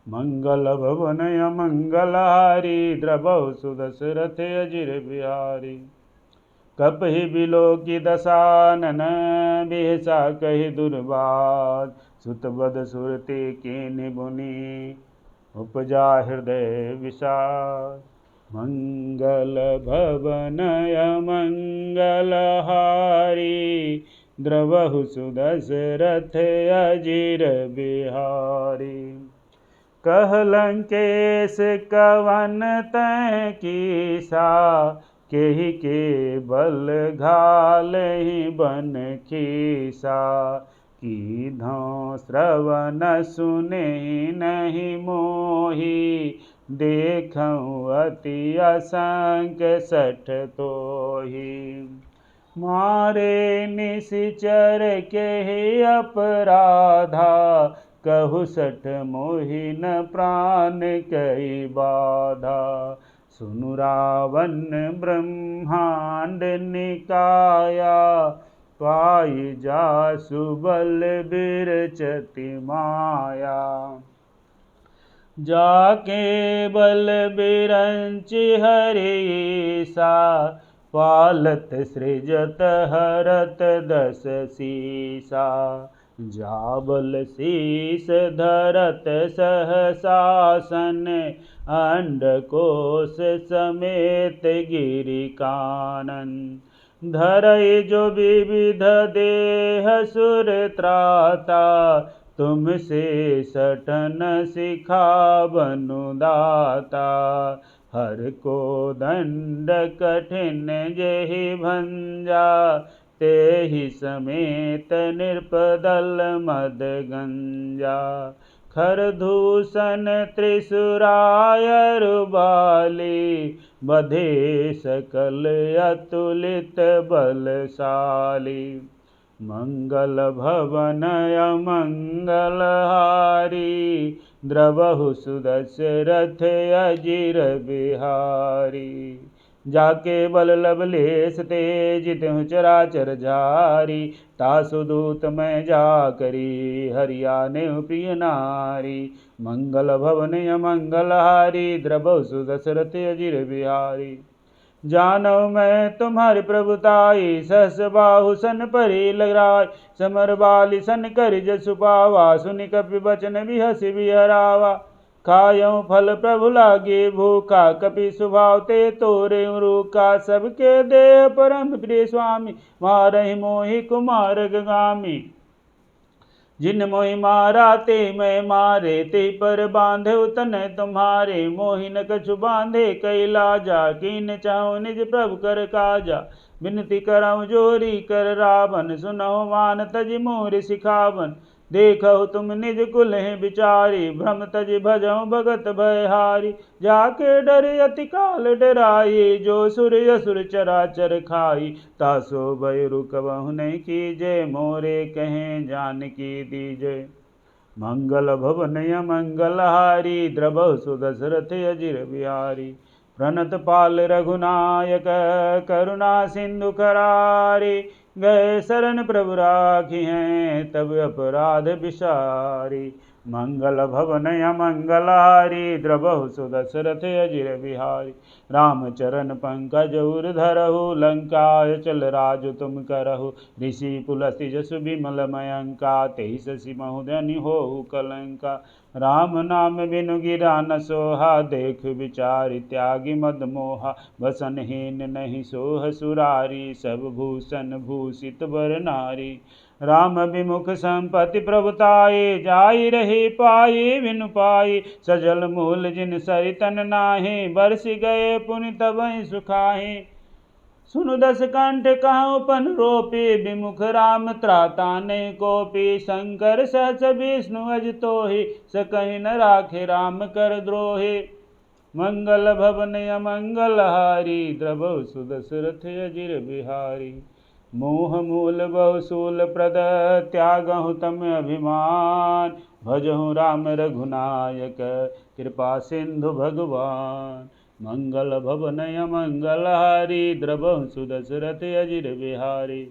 मंगल भवन अमंगल हारी, द्रवहु सुदशरथ अजिर बिहारी। कपहि बिलोकि दशानन, बिहसा कहि दुर्बात। सुतबद सुरते कीन्हि बुनि, उपजा हृदय विषाद। मंगल भवन अमंगल हारी, द्रवहु सुदशरथ अजिर बिहारी। कह लंकेश कवन तै कीसा, केहि के बल घालहि बन खीसा। कीधौं श्रवण सुनहि नहि मोहि, देखौं अति असंख्य सठ तोहि। मारे निशिचर केहि अपराधा, कहु सठ मोहि न प्राण कई बाधा। सुनु रावण ब्रह्मांड निकाया, पाई जासु बल बिरचति माया। जाके बल बिरंचि हरीसा, पालत सृजत हरत दस सीसा। जाबल शीस धरत सहसासन, अंडकोश समेत गिरि कानन। धरई जो विविध देह सुर त्राता, तुमसे सठन सिखा बनु दाता। हर को दंड कठिन जेहि भंजा, तेहि समेत नृपदल मद गंजा। खरदूषण त्रिशूरायरु बाली, बधे सकल अतुलित बलशाली। मंगल भवन अमंगल हारी, द्रवहु सुदशरथ अजिर बिहारी। जाके बल लवलेश ते, जितहु चराचर जारी। तासु दूत मैं जा करी, हरियानेहु प्रिय नारी। मंगल भवन अमंगल हारी, द्रवहु सुदशरथ अजिर बिहारी। जानो मैं तुम्हारी प्रभुताई, सहस बाहु सन परी लगाय, समर बाली सन कर जसु पावा, सुनि कपि बचन बिहसि बिहरावा। खायऊ फल प्रभु लागे भूखा, कपि स्वभाव ते तोरे रूखा, सबके देह परम प्रिय स्वामी, मारहि मोहि कुमार गामी। जिन मोहि मारा ते मैं मारे, ते पर बांधे तन तुम्हारे, मोहि न कछु बांधे कई लाजा, कीन चाहु निज प्रभु कर काजा। विनती करऊँ जोरी कर रावण, सुनहु मान तज मोर सिखावन। देखहु तुम निज कुल हैं बिचारी, भ्रम तज भजहु भगत भयहारी। जाके डर अति काल डराई, जो सुर असुर चराचर खाई। तासो भय रुकबहु नहीं कीजय, मोरे कहें जानकी दीजय। मंगल भवन मंगल हारी, द्रवहु सुदशरथ अजिर बिहारी। प्रणत पाल रघुनायक, करुणा सिंधु करारे, गए शरण प्रभु राखी हैं, तब अपराध विसारी। मंगल भवन मंगल हारी, द्रवहु सुदशरथ अजिर बिहारी। रामचरण पंकज उर धरहु, लंका चल राजु तुम करहु। ऋषि पुलस्त्य जसु विमल मयंका, तेहि शशि महुधनि होहु कलंका। राम नाम बिनु गिरा न सोहा, देख विचारि त्यागी मद मोहा। वसनहीन नहीं सोह सुरारी, सब भूषण भूषित वर नारी। राम विमुख संपत्ति प्रभुताई, जाई रही पाई बिनु पाई। सजल मूल जिन सरितन नाही, बरसि गए पुनि तबहि सुखाहि। सुनु दस कंठ कहूँ पन रोपी, विमुख राम त्राता नहीं कोपी। शंकर सहस विष्णु अज तोहि, सकहि न राखे राम कर द्रोहि। मंगल भवन अमंगल हारी, द्रवहु सुदशरथ अजिर बिहारी। मोह मूल बहुसूल प्रद, त्यागहु तम अभिमान। भजहु राम रघुनायक, कृपा सिंधु भगवान। मंगल भवन मंगल हारी, द्रवहु सुदशरथ अजिर बिहारी।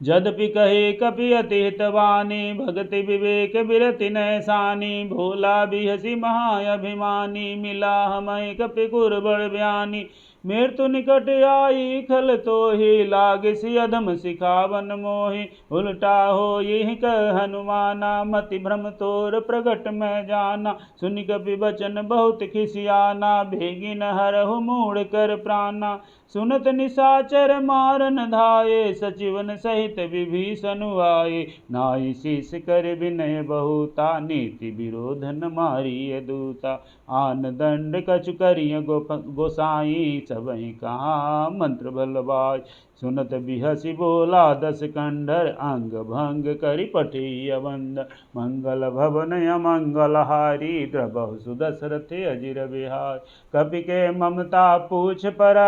जदपि कहे कपि अति हितवानी, भगति विवेक बिरति नैसानी। भोला बिहसी महाअभिमानी, मिला हमें कपि कुर बड़ बयानी। मृत्यु निकट आई खल तोहि, लागसी अधम सिखावन मोहि। उल्टा हो यही कह हनुमाना, मति भ्रम तोर प्रगट मैं जाना। सुनि कपि बचन बहुत खिसियाना, भेगी न हरहु मूढ़ कर प्राणा। सुनत निशाचर मारन धाये, सचिवन सहित विभीषण आये। नाई शीस कर विनय बहुता, नीति विरोध न मारिय दूता। आन दंड कछु करिय गोसाई, सबहि कहा मंत्र बलवाई। सुनत बिहसी बोला दस कंधर, अंग भंग करि पठिय बंद। मंगल भवन अमंगल हारी, द्रवहु सुदशरथ अजिर बिहारी। कपि के ममता पूछ पर,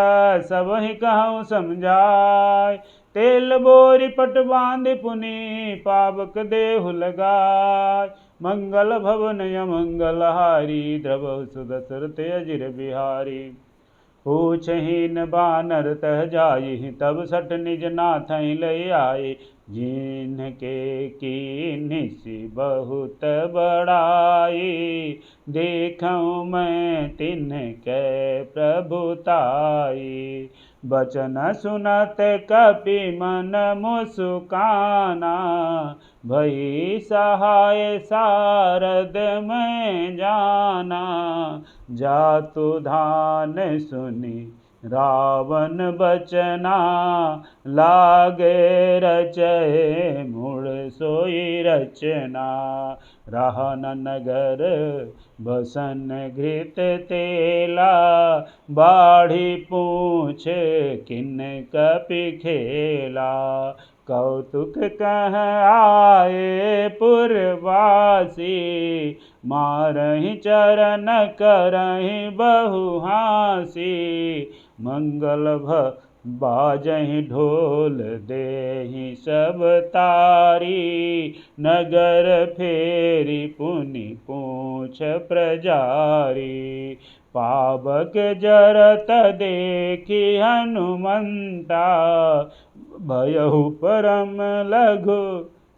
सबहि कहूँ समझाय। तेल बोरी पट बांध पुनि, पावक देहु लगाय। मंगल भवन अमंगल हारी, द्रवहु सुदशरथ अजिर बिहारी। पूछहीन बानर तह जाई, तब सठ निज नाथहि लय आए। जिनके कीन्हि बहुत बड़ाई, देखऊँ मैं तिनकै प्रभुताई। बचन सुनत कपि मन मुस्काना, भई सहाय सारद में जाना। जातु धान सुनि रावण बचना, लागे रचय मूढ़ सोई रचना। रहन नगर बसन घृत तेला, बाढ़ी पूछ किन कपि खेला। कौतुक कह आए पुरवासी, मारहि चरण करहि बहुहासी। मंगल बाजहि ढोल देहि सब तारी, नगर फेरी पुनि पूछ प्रजारी। पावक जरत देखि हनुमंता, भयहु परम लघु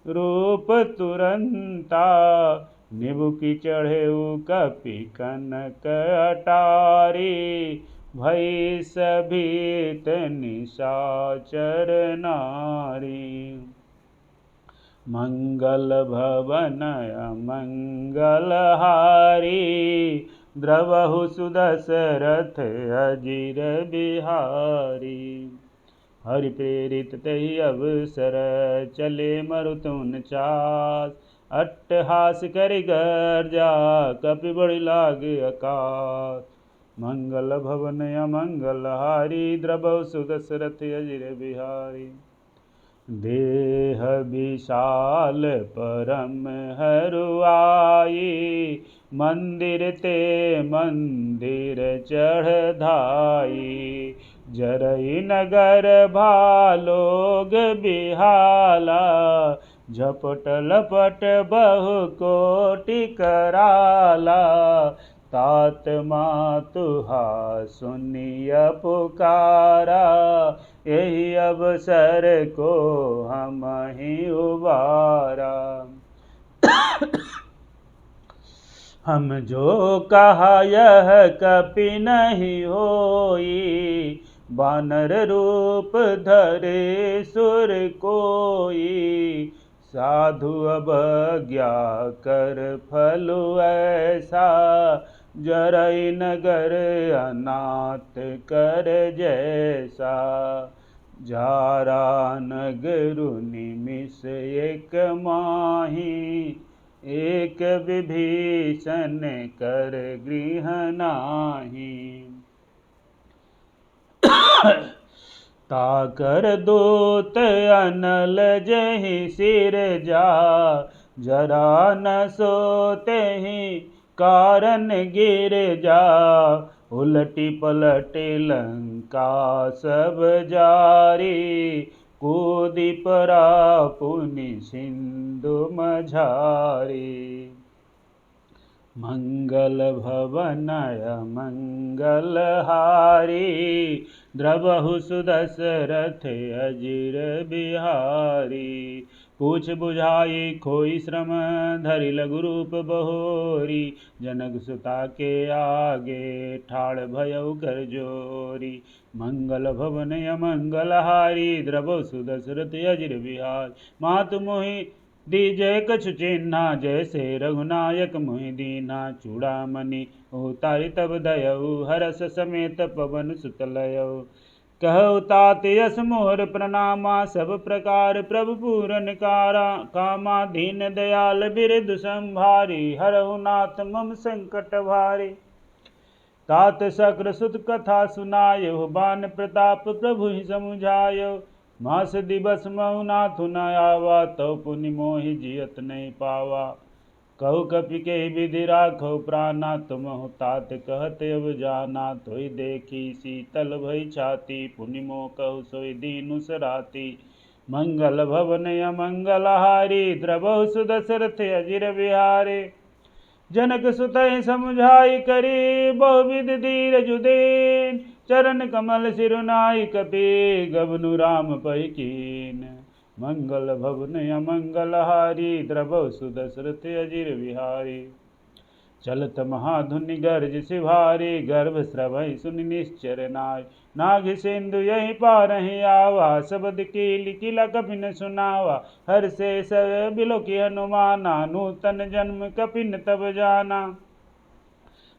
रूप तुरंता। निबुकि चढ़ेउ कपि कनक अटारी, भई सभीत निशाचर नारी। मंगल भवन मंगल हारी, द्रवहु सुदशरथ अजिर बिहारी। हरि प्रेरित तहि अवसर, चले मरुतुन चास। अट्टहास करि गर्जा, कपि बड़ि लाग आकाश। मंगल भवन अमंगल हारी, द्रवहु सुदशरथ अजिर बिहारी। देह विशाल परम हरुआई, मंदिर ते मंदिर चढ़ धाई। जरई नगर भालोग बिहाला, झपट लपट बहु कोटि कराला। तात मातुहा सुनिय पुकारा, यही अवसर को हम ही उबारा। हम जो कहा यह कपि नहीं होई, बानर रूप धरे सुर कोई। साधु अवज्ञा कर फल ऐसा, जरई नगर अनाथ कर जैसा। जारा नगरु निमिष एक माही, एक विभीषण कर गृह नाही। ताकर दूत अनल जहि सिर जा, जरा न सोते ही कारण गिर जा। उलटी पलटी लंका सब जारी, कूदि परा पुनि सिंधु मझारी। मंगल भवन मंगल हारी, द्रवहु सुदशरथ अजिर बिहारी। पूछ बुझाई खोई श्रम, धरि लघु रूप बहोरी। जनक सुता के आगे, ठाड़ भयउ कर जोरी। मंगल भवन अमंगल हारी, द्रवहु सुदशरथ अजिर बिहारी। मातु मोहि दीजय कछु चिन्हा, जैसे रघुनायक मोहि दीन्हा। चूड़ामणि उतारि तब दयऊ, हरस समेत पवन सुत लयऊ। कहु तात यस मोर प्रणामा, सब प्रकार प्रभु पूरन कामा। दीन दयाल बिरधु संभारी, हरहु नाथ मम संकट भारी। तात शक्र सुत कथा सुनायो, बान प्रताप प्रभु ही समुझायो। मास दिवस महु नाथु न आवा, तव पुनि मोहि जियत नहीं पावा। कहु कपि के विधि राखौ प्राणा, तुमहु तात कहत अब जाना। तोहि देखी शीतल भई छाती, पुनि मोह कहु सोई दीनु सराती। मंगल भवन अमंगल हारी, द्रवहु सुदशरथ अजिर बिहारी। जनक सुतहि समुझाई करी, बहुविध धीरजु दीन। चरण कमल सिरुनाई कपि, गबनु राम पै कीन। मंगल भवन अमंगल हारी, द्रवहु सुदशरथ अजिर बिहारी। चलत महाधुनि गर्ज शिभारी, गर्भ स्रवहि सुनि निश्चर नाय। नाग सिंधु यही पारहि आवा, शबद कील किला कपिन सुनावा। हर्षे सर बिलोकी हनुमाना, नूतन जन्म कपिन तब जाना।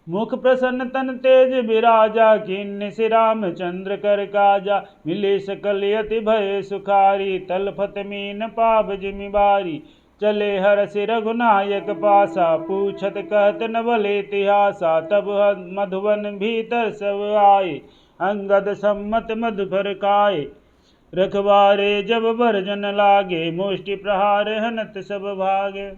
मुख प्रसन्न तन तेज विराजा, किन्नि श्री रामचंद्र कर काजा। मिले सकल यति भय सुखारी, तलफत मीन पाव जिमि बारी। चले हरषि रघुनायक पासा, पूछत कहत न भले इतिहासा। तब मधुवन भीतर सब आए, अंगद सम्मत मधुपर खाए। रखवारे जब बरजन लागे, मुष्टि प्रहार हनत सब भागे।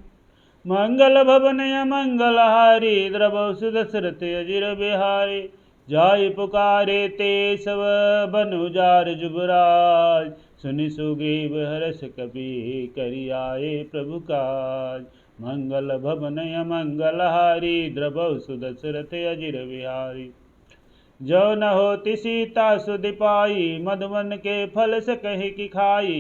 मंगल भवन अमंगल हारी, द्रवहु सुदशरथ अजिर बिहारी। जाय पुकारे ते सब बनु जार जुबराज, सुनि सुग्रीव हर्ष कपि करि आए प्रभु काज। मंगल भवन अमंगल हारी, द्रवहु सुदशरथ अजिर बिहारी। जो न होति सीता सुधि पाई, मधुवन के फल सकहि कि खाई।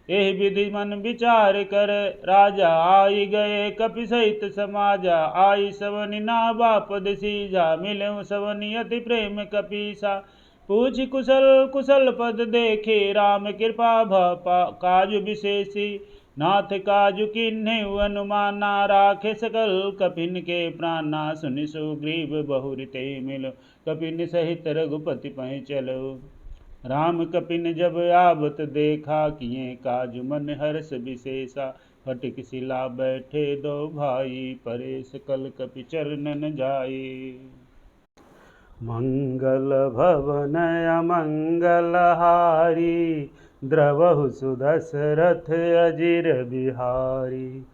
एहि विधि मन विचार कर, राजा आई गए कपि सहित समाजा। आई सवनि नावा पद सीजा, मिलऊँ सवनि अति प्रेम कपीसा। पूछ कुशल कुशल पद देखे, राम कृपा काजु विशेषी। नाथ काजु किन्हु अनुमाना, राखे सकल कपिन के प्राणा। सुनि सुग्रीव बहुरीते मिलो, कपिन सहित रघुपति पै चलो। राम कपिन जब आबत देखा, किए काजु मन हर्ष विशेषा। फटिक शिला बैठे दो भाई, परे सकल कपि चरणन जाई। मंगल भवन अमंगल हारी, द्रवहु सुदशरथ अजिर बिहारी।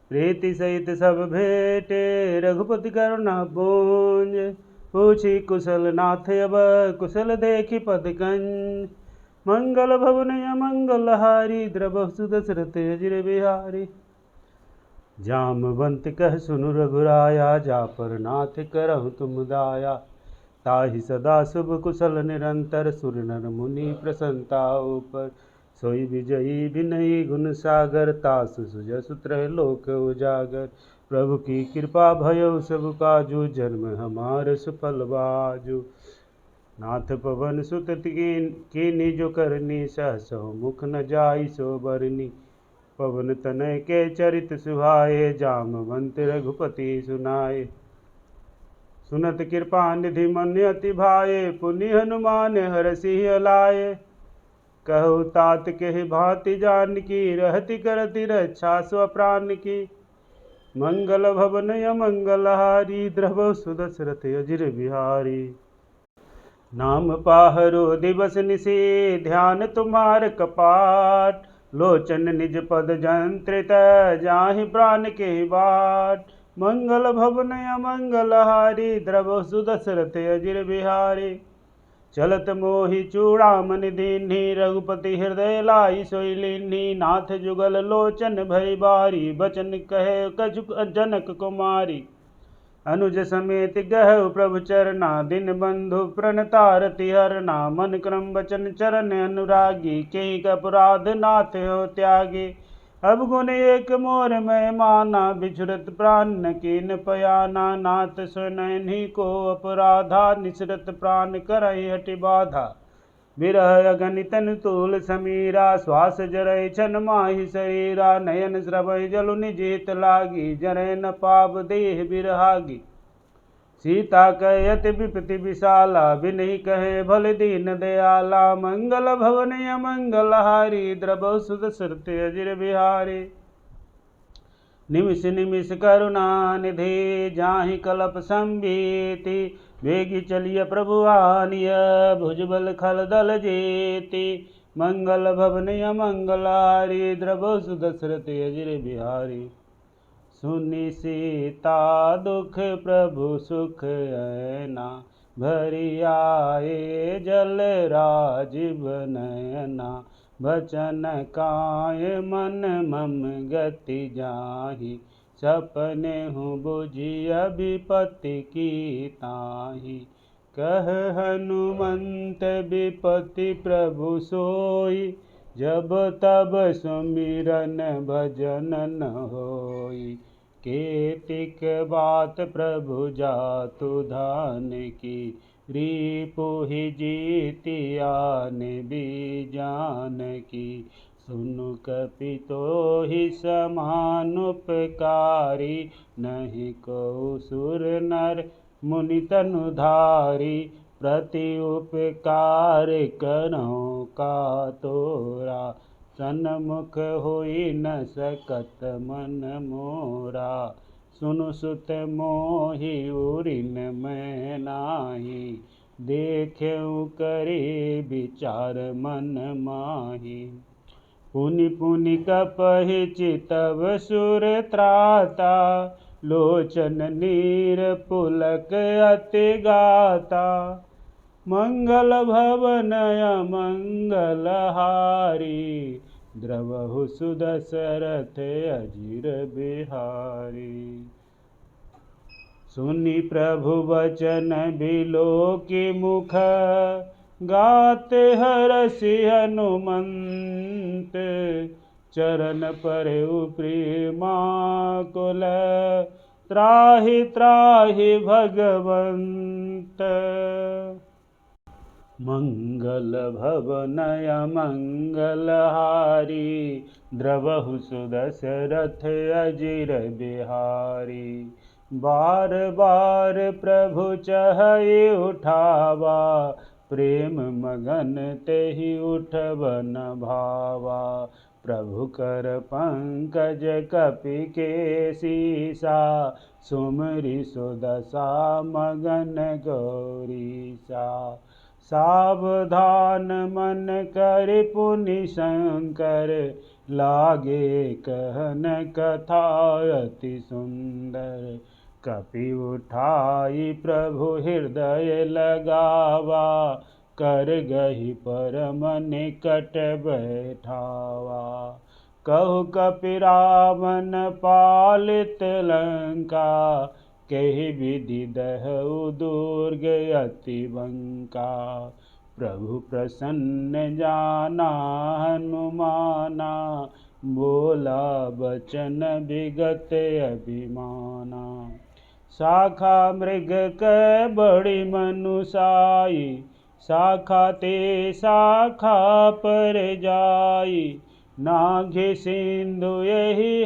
प्रीति सहित सब भेटे, रघुपति करुणा पूंज। पूछी कुशल नाथ अब, कुशल देखी पद कंज। मंगल भवन अमंगल हारी, द्रवहु सुदशरथ अजिर बिहारी। जामवंत कह सुनु रघुराया, जा पर नाथ करहु तुम दाया। ताहि सदा शुभ कुशल निरंतर, सुर नर मुनि प्रसन्नता ऊपर। सोई विजयी विनयी गुण सागर, तासु सुजसु त्रय लोक उजागर। प्रभु की कृपा भयो सब काजू, जन्म हमार सुफल बाजू। नाथ पवन सुत कीनी जो करनी, सहसो मुख न जाई सो बरनी। पवन तनय के चरित सुहाए, जामवंत रघुपति सुनाए। सुनत कृपा निधि मन अति भाए, पुनि हनुमान हरषि लाए। कहु तात के भांति जानकी, रहति करति रक्षा स्वप्राण की। मंगल भवन अमंगल हारी, द्रवहु सुदशरथ अजिर बिहारी। नाम पाहरो दिवस निशि, ध्यान तुम्हार कपाट। लोचन निज पद जंत्रित, जाहि प्राण के बाट। मंगल भवन अमंगल हारी, द्रवहु सुदशरथ अजिर बिहारी। चलत मोहि चूड़ामणि दीन्हि, रघुपति हृदय लाई सोई लीन्हि। नाथ जुगल लोचन भरि बारी, बचन कहे कछु जनक कुमारी। अनुज समेत गहु प्रभु चरना, दिन बंधु प्रणतारति हरना। मन क्रम वचन चरण अनुरागी, केहि अपराध नाथ हो त्यागी। अब गुण एक मोर मैं माना, बिछुरत प्राण न कीन पयाना। नाथ सुनहि को अपराधा, निसरत प्राण करहि हठि बाधा। विरह अगनितन तूल समीरा, श्वास जरय छन माहि शरीरा। नयन स्रवहि जलु निज हित लागी, जरय न पाव देह बिरहागी। सीता कहे अति विपति विशाला, बिनहि कहे भल दीन दयाला। मंगल भवन अमंगल हारी, द्रवहु सुदशरथ अजिर बिहारी। निमिष निमिष करुणा निधि, जाहि कलप संभीति। वेगी चलिय प्रभु आनिय, भुजबल खल दल जेति। मंगल भवन अमंगल हारी, द्रवहु सुदशरथ अजिर बिहारी। सुनि सीता दुख प्रभु सुख ऐना, भरि आए जल राजीव नयना। बचन काय मन मम गति जाहि, सपनेहु बुझिय विपत्ति की ताहि। कह हनुमंत विपत्ति प्रभु सोई, जब तब सुमिरन भजन न होई। केतिक बात प्रभु जातु धान की, रिपुहि जीतिया निबीजान की। सुनु कपि तोहि समानुपकारी, नहीं को सुर नर मुनि तनुधारी। प्रति उपकार करो का तोरा, सन्मुख होई न सकत मन मोरा। सुनु सुत मोहि उरिन मैं नाही, देख्यउ करे विचार मन माही। पुनि पुनि कपहि चितव सुर त्राता, लोचन नीर पुलक अति गाता। मंगल भवन अमंगल हारी, द्रवहु सुदशरथ अजिर बिहारी। सुनि प्रभु वचन बिलोकि मुख, गाते हरसि हनुमंत, चरण परेउ प्रेमाकुल। त्राहि त्राहि भगवंत। मंगल भवनय मंगलहारी, द्रवहु सुदशरथ अजिर बिहारी। बार बार प्रभु चहई उठावा, प्रेम मगन तेहि उठबन भावा। प्रभु कर पंकज कपि केसीसा, सुमरि सुदशा मगन गौरीसा। सावधान मन कर पुनि शंकर, लागे कहन कथा अति सुंदर। कपि उठाई प्रभु हृदय लगावा, कर गही परम निकट बैठावा। कहु कपि रावण पालित लंका, कहि विधि दहउ दुर्ग अति बंका। प्रभु प्रसन्न जाना हनुमाना, बोला बचन विगत अभिमाना। शाखा मृग कै बड़ी मनुसाई, शाखा ते शाखा पर जाई। नाघि सिंधु यही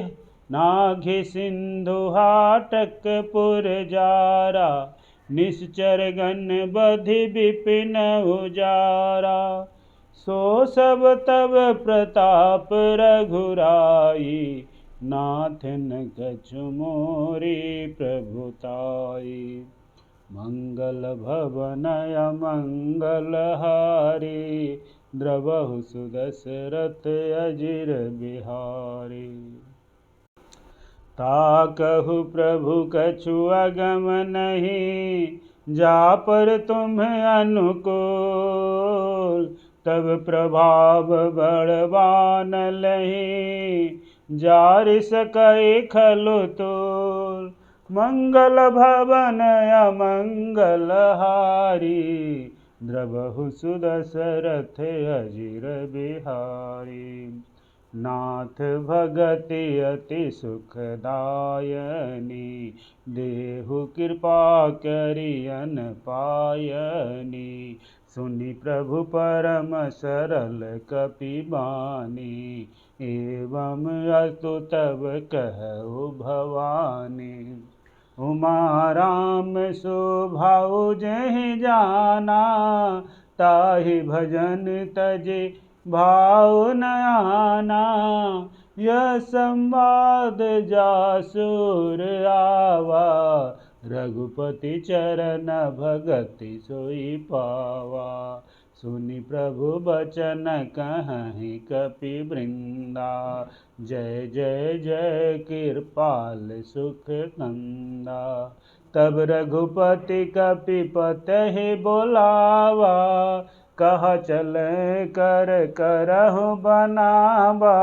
नाघि सिंधु हाटक पुर जारा, निश्चर गण बधि विपिन उजारा। सो सब तब प्रताप रघुराई, नाथन कछु मोरी प्रभुताई। मंगल भवनय मंगलहारी, द्रवहु सुदशरथ अजिर बिहारी। ताकहु प्रभु कछु अगम नहीं, जा पर तुम अनुकूल। तब प्रभाव बड़वान लही, जार सकै खलु तूल। मंगल भवन अमंगलहारी, द्रवहु सुदशरथ अजिर बिहारी। नाथ भगति अति सुखदायनी, देहु कृपा करियन पायनी। सुनि प्रभु परम सरल कपि बानी, एवं अस्तु तब कहु भवानी। उमा राम स्वभाव जेहि जाना, ताहि भजन तजे भाव न आना। यह संवाद जासुर आवा, रघुपति चरण भगति सोई पावा। सुनि प्रभु बचन कहहि कपि वृंदा, जय जय जय कृपाल सुख कंदा। तब रघुपति कपिपति बोलावा, कहा चले कर करहु बनावा।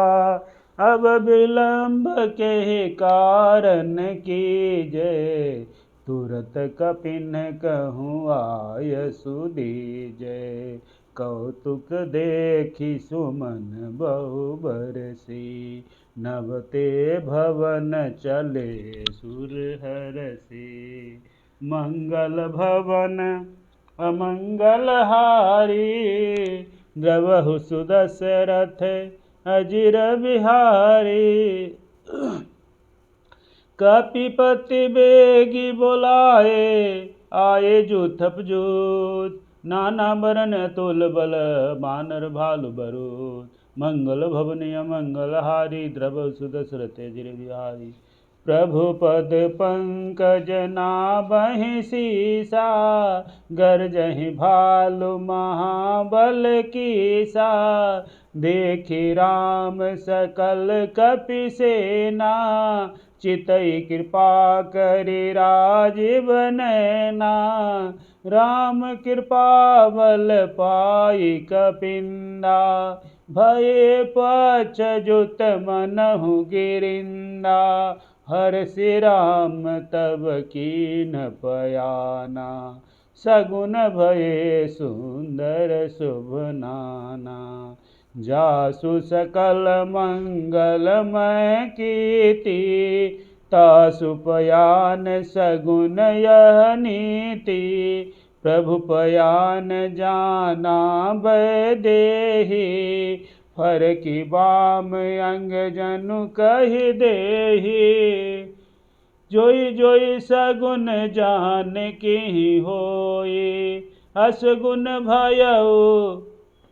अब विलंब के कारण कीजे, तुरत कपिन कहूँ आय सुदीजे। कौतुक देखि सुमन बहु बरसी, नवते भवन चले सुर हरसी। मंगल भवन अमंगलहारी, द्रवहु सुदशरथ अजिर बिहारी। कपिपति बेगी बोलाए, आए जूथप जूथ। नाना बरन तुल बल, बानर भालु बरूद। मंगल भवन अमंगलहारी, द्रवहु सुदशरथ अजिर बिहारी। प्रभु पद पंकज नाभहि सीसा, गरजहि भालु महाबल कीसा। देखि राम सकल कपि सेना, चितई कृपा करि राजीव नैना। राम कृपा बल पाई कपिंदा, भये पछजुत मनहु गिरिंदा। हर्षि राम तब कीन पयाना, सगुन भये सुंदर शुभ नाना। जासु सकल मंगलमय कीर्ति, तासु पयान सगुन यह नीति। प्रभु पयान जाना वैदेही, फर की बाम अंग जनु कहि देहि। जोई जोई सगुन जान की होई, असगुन भयउ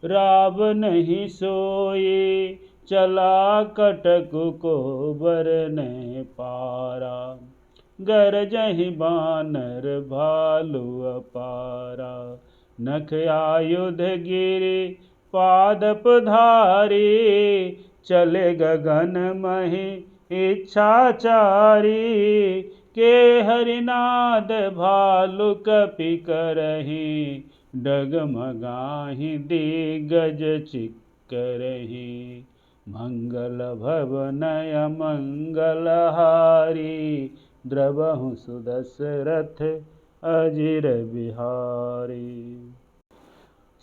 राव नहीं सोई। चला कटक को बरने पारा, गरजहि बानर भालु अपारा। नख आयुध गिरि पादप धारी, चले गगन महि इच्छाचारी। के हरिनाद भालु कपि करहि, डगमगाहि दिग्गज चिक्करहि। मंगल भवनय मंगलहारी, द्रवहु सुदशरथ अजिर बिहारी।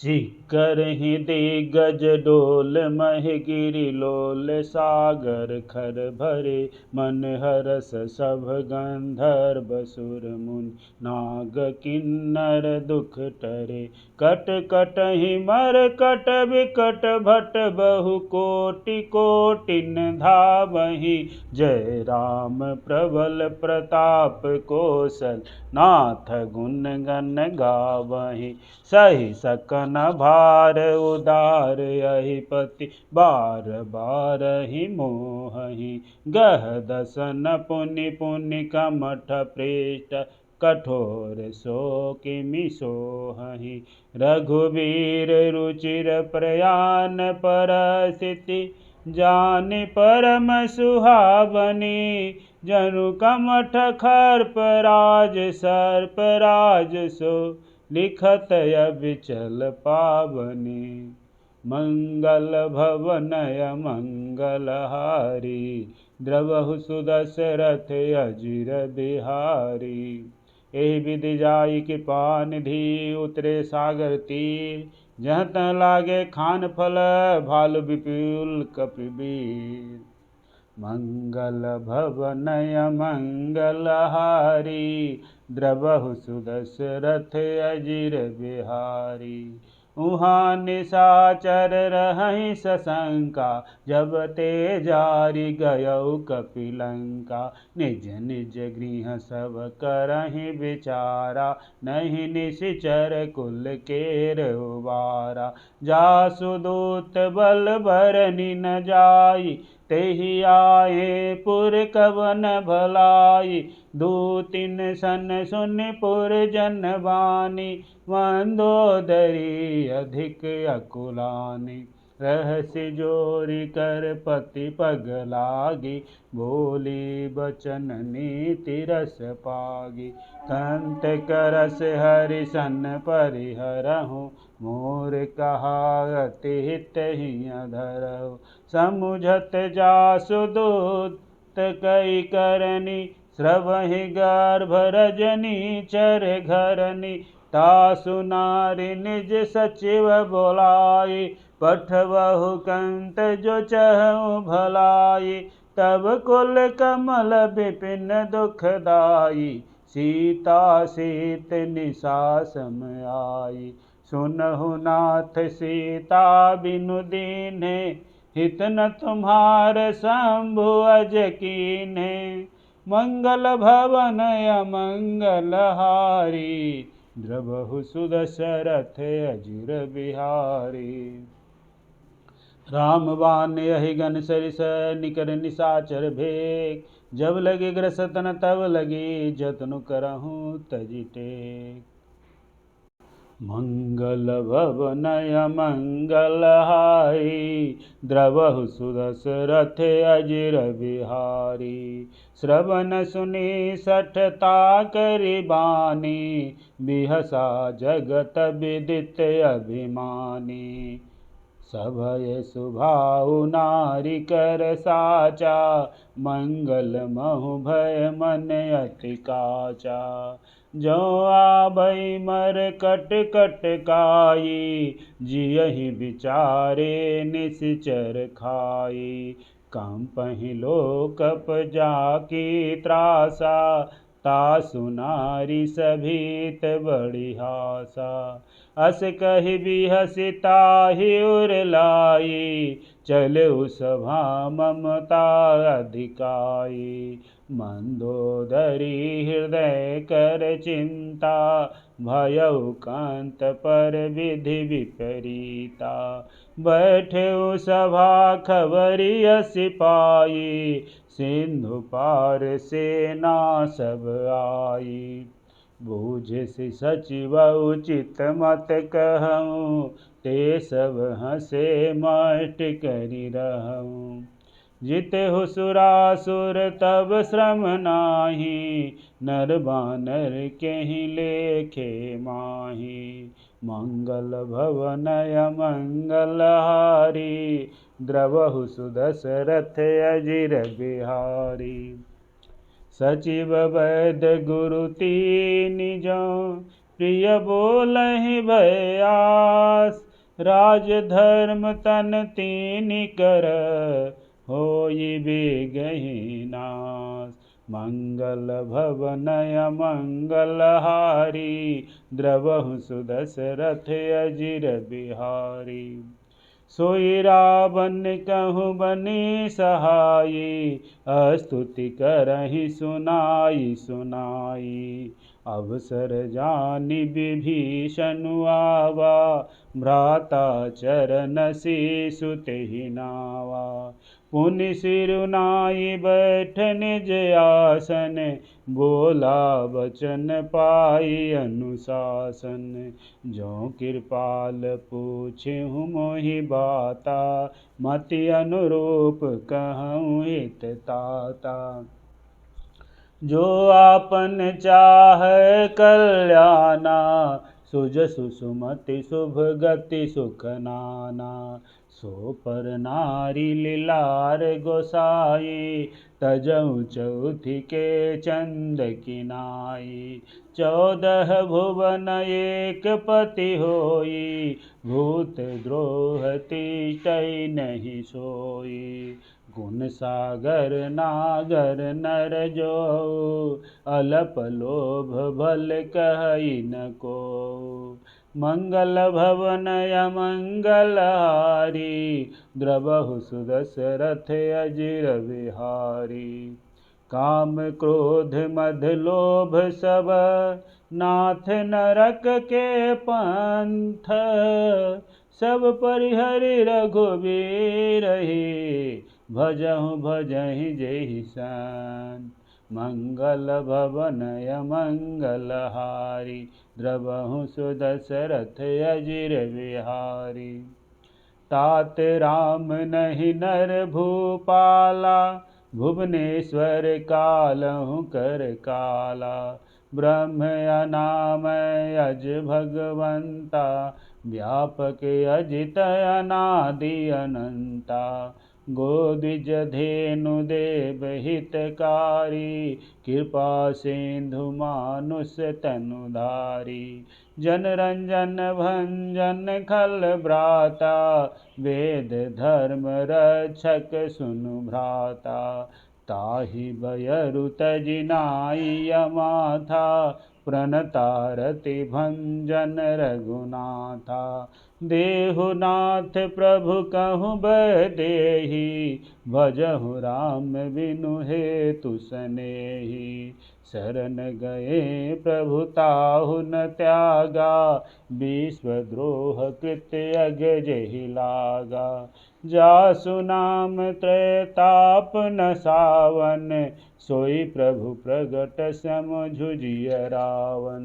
चिक्करहि दिग्गज डोल महि गिरि लोल, सागर खर भरे मन हरस सब। गंधर्व सुर मुनि नाग किन्नर दुख टरे, कट कटहि मरकट विकट भट बहु कोटि कोटिन धावहि। जय राम प्रबल प्रताप कौशल नाथ, गुण गण गावहि। सहि सकन भार उदार यहि पति, बार बारहि मोहहि। गह दसन पुनि पुनि कमठ पृष्ठ, कठोर सो किमि सोहहि। रघुवीर रुचिर प्रयाण परसिति, जानि परम सुहावनी। जनु कमठ खर्पराज सर्पराज सो, लिखत अविचल पावनी। मंगल भवनय मंगलहारी, द्रवहु सुदशरथ अजिर बिहारी। एहि विधि जाई कृपा निधि, उतरे सागर तीर। जहाँ तहाँ लागे खान फल, भालु विपुल कपिवीर। मंगल भवनय मंगलहारी, द्रवहु सुदशरथ अजिर बिहारी। उहाँ निशाचर रहहि सशंका, जब ते जारि गयौ कपिलंका। निज निज गृह सब करहि विचारा, नहीं निशिचर कुल केर उबारा। जासु दूत बल बरनि न जाई, तेहि आए पुर कवन भलाई। दूतिन सन सुनि पुर जन बानी, मंदोदरी अधिक अकुलानी। रहसि जोरि कर पति पग लागी, बोली बचन नीति रस पागी। कंत करस हरि सन परिहरहु, मोर कहा अति हित हिय धरहु। समुझत जासु दूत कई करनी, स्रवहि गर्भ रजनी चर घरनी। तासु नारी निज सचिव बोलाई, पठवहु कंत जो चहु भलाई। तब कुल कमल विपिन दुखदाई, सीता सीत निशा सम आई। सुनहु नाथ सीता बिनु दीन्हे, हित न तुम्हार शंभु अज कीन्हे। मंगल भवनय मंगलहारी, द्रवहु सुदशरथ अजिर बिहारी। राम बाण यहि घन सरिस, निकर निशाचर भेग। जब लगे ग्रसतन तब लगी, जतनु करहु तजि टेक। मंगल भवनय मंगलहारी, द्रवहु सुदशरथ अजिर बिहारी। श्रवण सुनि सठता करि बानी, बिहसा जगत विदित अभिमानी। सभय सुभाउ नारी कर साचा, मंगल महु भय मन अति काचा। जो आभई मर कट कट काई, जियहि विचारे निश्चर खाई। कंपहि लोकप जाकी त्रासा, तासु नारी सभीत बड़ी हासा। अस कहि बिहसि ताहि उर लाई, चलऊ सभा ममता अधिकाई। मंदोदरी हृदय कर चिंता, भयउ कांत पर विधि विपरीता। बैठेउ सभा खबरिय सिपाही, सिंधु पार सेना सब आई। बूझसि सचिव उचित मत कहऊँ, ते सब हँसे मष्ट करि रहऊँ। जितहु सुरासुर तब श्रम नाही, नर बानर केहि लेखे माही। मंगल भवन अमंगल हारी, द्रवहु सुदशरथ अजिर बिहारी। सचिव वैद्य गुरु तीनि जौं, प्रिय बोलहि भय आस। राजधर्म तन तीनि कर, होई बेगहि नास। मंगल भवन अमंगल हारी, द्रवहु सुदशरथ अजिर बिहारी। सोई रावण कहूँ बनी सहाई, स्तुति करहि सुनाई सुनाई। अवसर जानि विभीषण आवा, भ्राता चरण शीसु तेहि नावा। पुनि सिरुनाई बैठ निज आसन, बोला बचन पाई अनुशासन। जो कृपाल पूछहु मोहि बाता, मति अनुरूप कहऊँ हित ताता। जो आपन चाहै कल्याणा, सुजसु सुमति शुभ गति सुख नाना। सो पर नारी लीलार गोसाई, तजहु चौथि के चंद किनाई। 14 भुवन एक पति होई, भूत द्रोह तिष्ठइ नहीं सोई। गुण सागर नागर नर जोऊ, अलप लोभ भल कहई न कोऊ। मंगल भवन अमंगल हारी, द्रवहु सुदशरथ अजिर बिहारी। काम क्रोध मद लोभ सब, नाथ नरक के पंथ। सब परिहरि रघुबीरहि, भजहु भजहि जेहि सन। मंगल भवन अमंगल हारी, द्रवहु सुदशरथ अजिर बिहारी। तात राम नहीं नर भूपाला, भुवनेश्वर कालहु कर काला। ब्रह्म अनामय अज भगवंता, व्यापक अजित अनादि अनंता। गोद्विज धेनु देव हितकारी, कृपा सिंधु मानुष तनुधारी। जन रंजन भंजन खल भ्राता, वेद धर्म रक्षक सुनु भ्राता। ताहि बयरु तजि नाई अमाथा, प्रणतारति भंजन रघुनाथा। देहुनाथ प्रभु कहूँ बैदेही, भजहु राम बिनु हेतु सनेही। शरण गए प्रभु ताहु न त्यागा, विश्वद्रोह कृत्य अगजेहि लागा। जासु नाम त्रैताप न सावन, सोई प्रभु प्रगट समझुजिय रावण।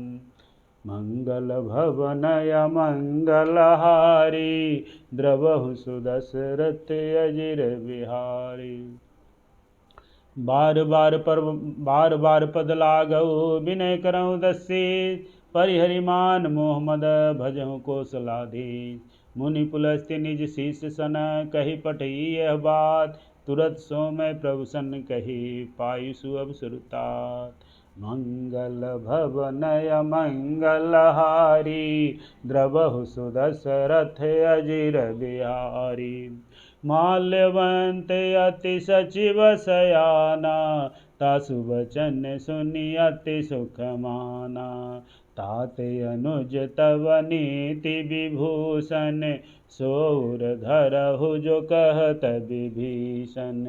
मंगल भवन अमंगल हारी, द्रवहु सुदशरथ अजिर बिहारी। बार बार पद लागऊ, विनय करऊँ दसी। परिहरि मान मोह मद, भजहु कौशलाधीश। मुनि पुलस्त्य निज शीस सन, कही पठई यह बात। तुरत सो मैं प्रभु सन कही, पायु सुअवसर तात। मंगल भवनय मंगलहारी द्रवहु सुदशरथ अजिर बिहारी। माल्यवंत अति सचिव सयाना तासु वचन सुनि अति सुख माना। ताते अनुज तव नीति विभूषण सोर धरहु जो कहत विभीषण।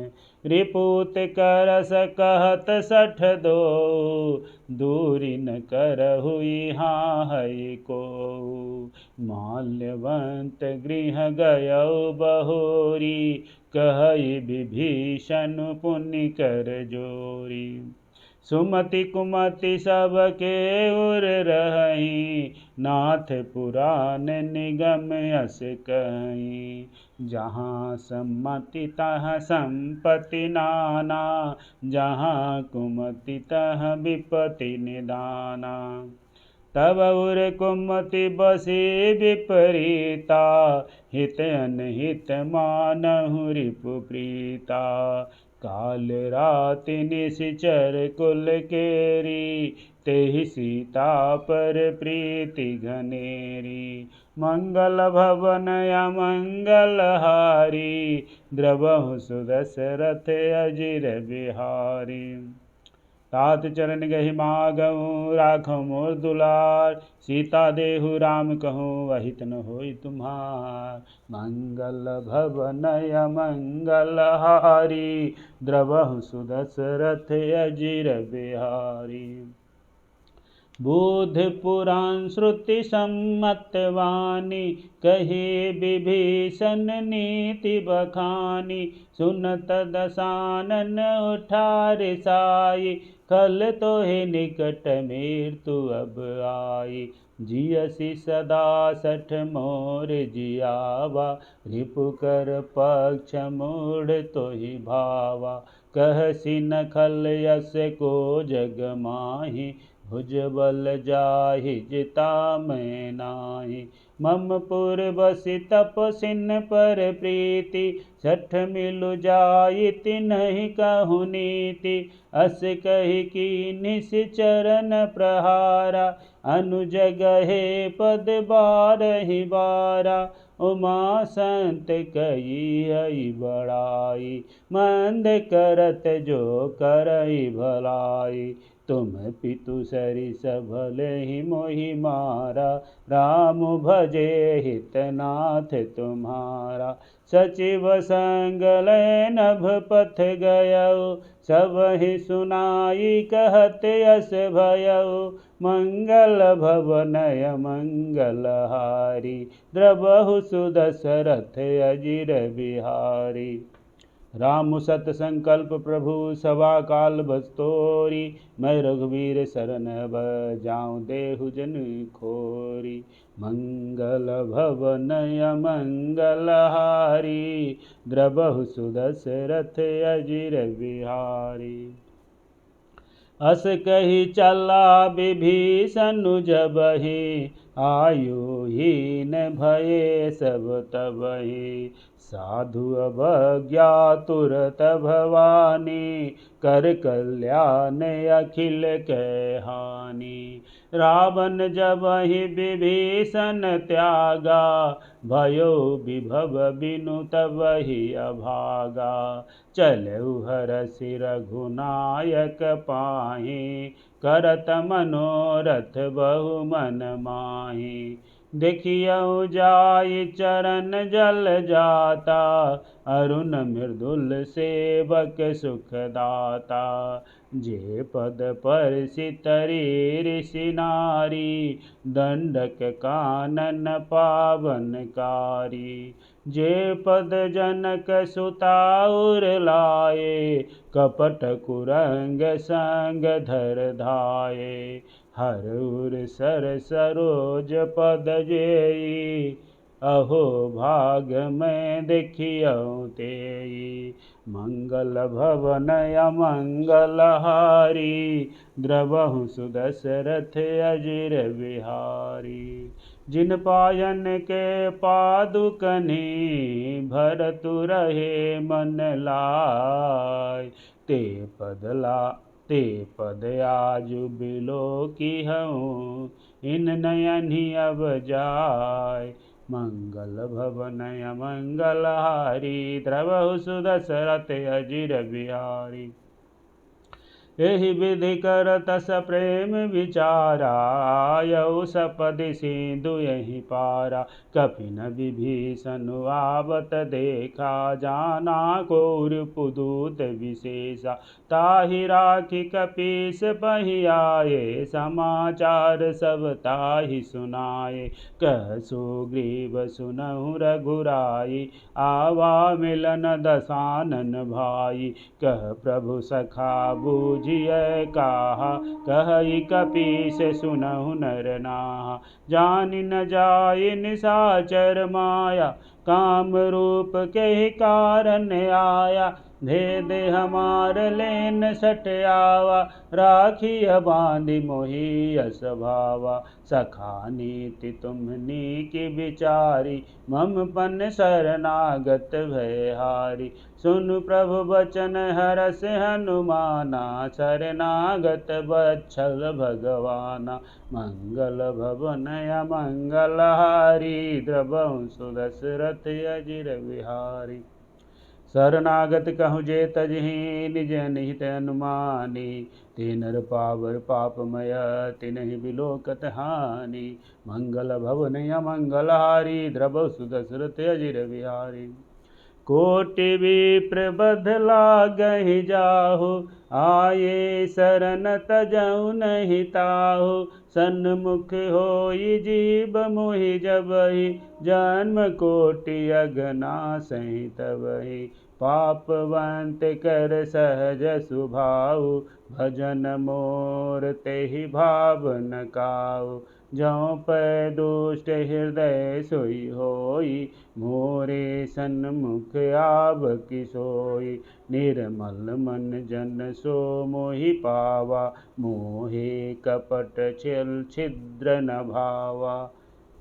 रिपुत करस कहत सठ दो दूरी न करहु यहाँ है को। माल्यवंत गृह गयौ बहोरी कहई विभीषण पुनि कर जोरी। सुमति कुमति सबके उर रही नाथ पुराण निगम अस कहीं। जहाँ सम्मति तहाँ संपत्ति नाना जहाँ कुमति तहाँ विपत्ति निदाना। तब उर कुमति बसी विपरीता हित अनहित मानहु रिपु प्रीता। काल राति निशिचर कुल केरी तेहि सीता पर प्रीति घनेरी। मंगल भवन अमंगल हारी द्रवहु सुदशरथ अजिर बिहारी। तात चरण गहि मागहु राखौ मोर दुलार सीता देहु राम कहूँ अहित न होई तुम्हार। मंगल भवन अमंगल हारी द्रवहु सुदशरथ अजिर बिहारी। बुद्ध पुराण श्रुति सम्मत वाणी कही विभीषण नीति बखानी। सुनत दसानन उठार साई कल तोहे निकट मृत्यु अब आई। जियसि सदा सठ मोर जियावा रिपु कर पक्ष मूढ़ तोहि भावा। कहसि न खल यस को जग माहि भुज बल जाहि जिता मैं नाही। मम पुर बसि तपसिन पर प्रीति सठ मिलु जाई तिन्हि कहु नीति। अस कहि की निश्चरण प्रहारा अनुज गहे पद बारहि बारा। उमा संत कही हई बड़ाई मंद करत जो करई भलाई। तुम पितु सरिस भले ही मोहि मारा राम भजे हितनाथ तुम्हारा। सचिव संग लय नभ पथ गयौ सबहि सुनाई कहत यस भयौ। मंगल भवन अमंगल हारी द्रवहु सुदशरथ अजिर बिहारी। राम सत संकल्प प्रभु सभा काल बस्तोरी मैं रघुवीर शरण जाऊँ देहु जन खोरी। मंगल भवन अमंगल हारी द्रवहु सुदशरथ अजिर बिहारी। अस कही चला विभीषण जबहि आयुहीन भये सब तबहि। साधु अवज्ञा तुरत भवानी कर कल्याण अखिल के हानि। रावण जबहि विभीषण त्यागा भयो विभव बिनु तबहि अभागा। चलऊ हरषि रघुनायक पाहि करत मनोरथ बहु मन माहि। देखियौ जाई चरण जल जाता अरुण मृदुल सेवक सुखदाता। जे पद परसि तरि ऋषि नारी दंडक कानन पावनकारी। जे पद जनक सुता उर लाए कपट कुरंग संग धर धाये। हर उर सर सरोज पद जेई अहो भाग मैं देखियौ तेई। मंगल भवन अमंगल हारी द्रवहु सुदशरथ अजिर बिहारी। जिन पायन के पादुकनि भरतु रहे मन लाय ते पदला ते पद आज बिलो की हूँ, इन नयन ही अब जाय। मंगल भवन मंगल हारी, द्रवहु सुदशरथ अजिर बिहारी। एहि विधि करत सप्रेम विचारा, यौ सपदि सिंधु यहि पारा। कपिन विभीषण आवत देखा, जाना कौरपुदूत विशेषा। ताहि राखि कपीस बहि आए, समाचार सब ताहि सुनाए। कह सुग्रीव सुनहु रघुराई, आवा मिलन दसानन भाई। कह प्रभु सखा बूझ कहा, कहि कपीस सुनहु नर नाहा। जानि न जाय निशाचर माया, काम रूप के कारण आया। भेद हमार लेन सट आवा, राखिय बांधि मोहि यस भावा। सखा नीति तुम्हनी की विचारी, मम पन शरणागत भयहारी। सुनु प्रभु बचन हरष हनुमाना, शरणागत वत्सल भगवाना। मंगल भवन मंगल हारी, द्रवहु सुदशरथ अजिर बिहारी। शरणागत कहूँ जे तजहि, निज निहित अनुमानी। ते नर पावर पापमय, तिन्हि बिलोकत हानि। मंगल भवन मंगल हारी, द्रवहु सुदशरथ अजिर बिहारी। कोटि विप्र बध लागहि जाहु, आये शरण तजहु नहीं ताहु। सन्मुख होई जीव मोहि जबहि, जन्म कोटि अगनासहि तबहि। पापवंत कर सहज सुभाउ, भजन मोर तेहि भाव न काऊ। जौ पै दुष्ट हृदय सोई होई, मोरे सन्मुख आवकी सोई। निर्मल मन जन सो मोहि पावा, मोहे कपट छल छिद्र न भावा।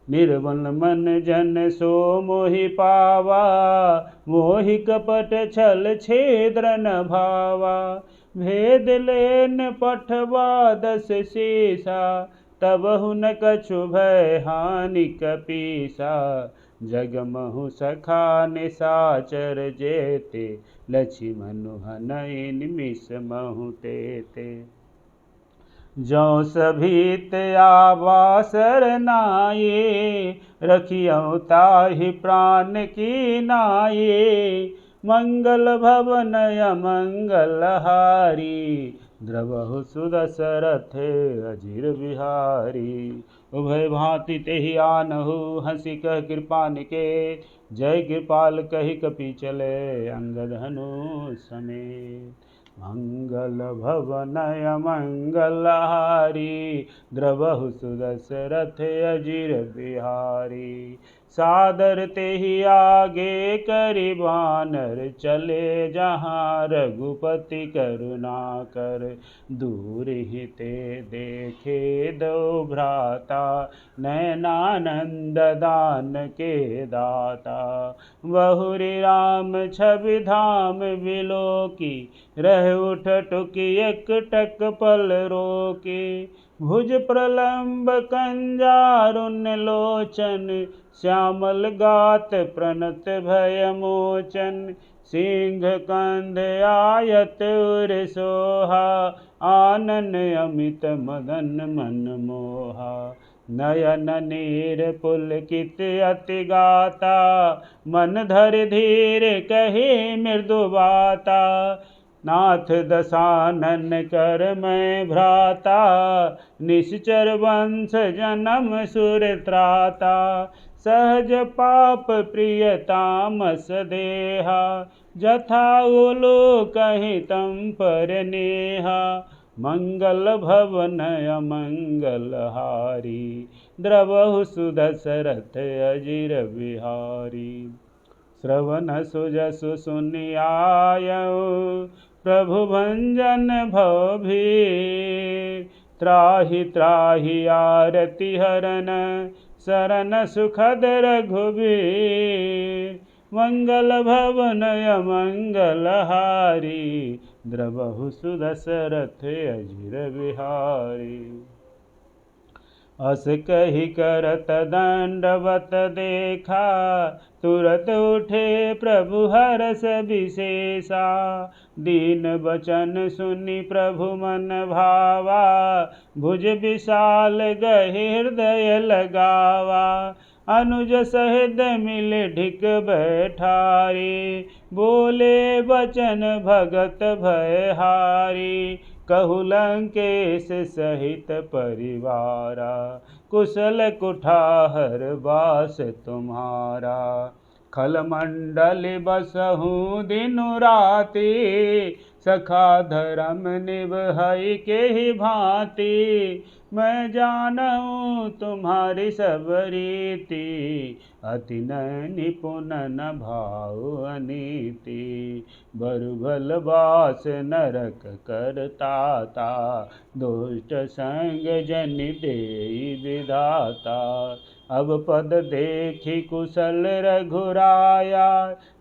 निर्मल मन जन सो मोहि पावा, मोहि कपट छल छिद्र न भावा। भेद लेन पठवा दस शेषा, तबहु न कछु भय हानि कपीसा। जगमहु सखा निशाचर जेते, लछिमनु हनहि निमिष महु तेते। जौ सभीत आवा शरनाए, रखियौ ताहि प्राण की नाए। मंगल भवन मंगल हारी, द्रवहु सुदशरथ अजिर बिहारी। उभय भांति तेहि आनहु, हंसी कह कृपा निकेत। जय कृपाल कहि कपि चले, अंगद हनुष समेत। मंगल भवन मंगल हारी, द्रवहु सुदशरथ अजिर बिहारी। सादर तेहि आगे करि बानर, चले जहाँ रघुपति करुणा कर। दूर ही ते देखे दो भ्राता, नयनानंद दान के दाता। बहुरी राम छवि धाम बिलोकी, रह उठ टुकि एकटक पल रोकी। भुज प्रलंब कंजारुन लोचन, श्यामल गात प्रणत भय मोचन। सिंह कंध आयत उर सोहा, आनन अमित मदन मन मोहा। नयन नीर पुलकित अति गाता, मन धरि धीर कहि मृदु बाता। नाथ दसानन कर मैं भ्राता, निश्चर वंश जन्म सुर त्राता। सहज पाप प्रिय तामस देहा, जथा उलू कहि तम पर नेहा। मंगल भवन अमंगल हारी, द्रवहु सुदशरथ अजिर बिहारी। श्रवण सुजसु सुनि आयउ, प्रभु भंजन भव भीर। त्राहि त्राहि आरति हरन, शरण सुखद रघुबीर। मंगल भवन मंगलहारी द्रवहु सुदशरथ अजिर बिहारी। अस कही करत दंडवत देखा तुरत उठे प्रभु हरष विशेषा। दीन बचन सुनि प्रभु मन भावा भुज विशाल गहि हृदय लगावा। अनुज सहित मिल ढिक बैठारी बोले बचन भगत भयहारी। कहु लंकेश सहित परिवारा कुशल कुठार बास तुम्हारा। खल मंडल बसहु दिनु राति सखा धर्म निभहि के ही भांति। मैं जानूं तुम्हारी सब रीति अति निपुण न भाव अनीति। बरुभल बास नरक करताता दुष्ट संग जन देई विधाता। अब पद देखी कुशल रघुराया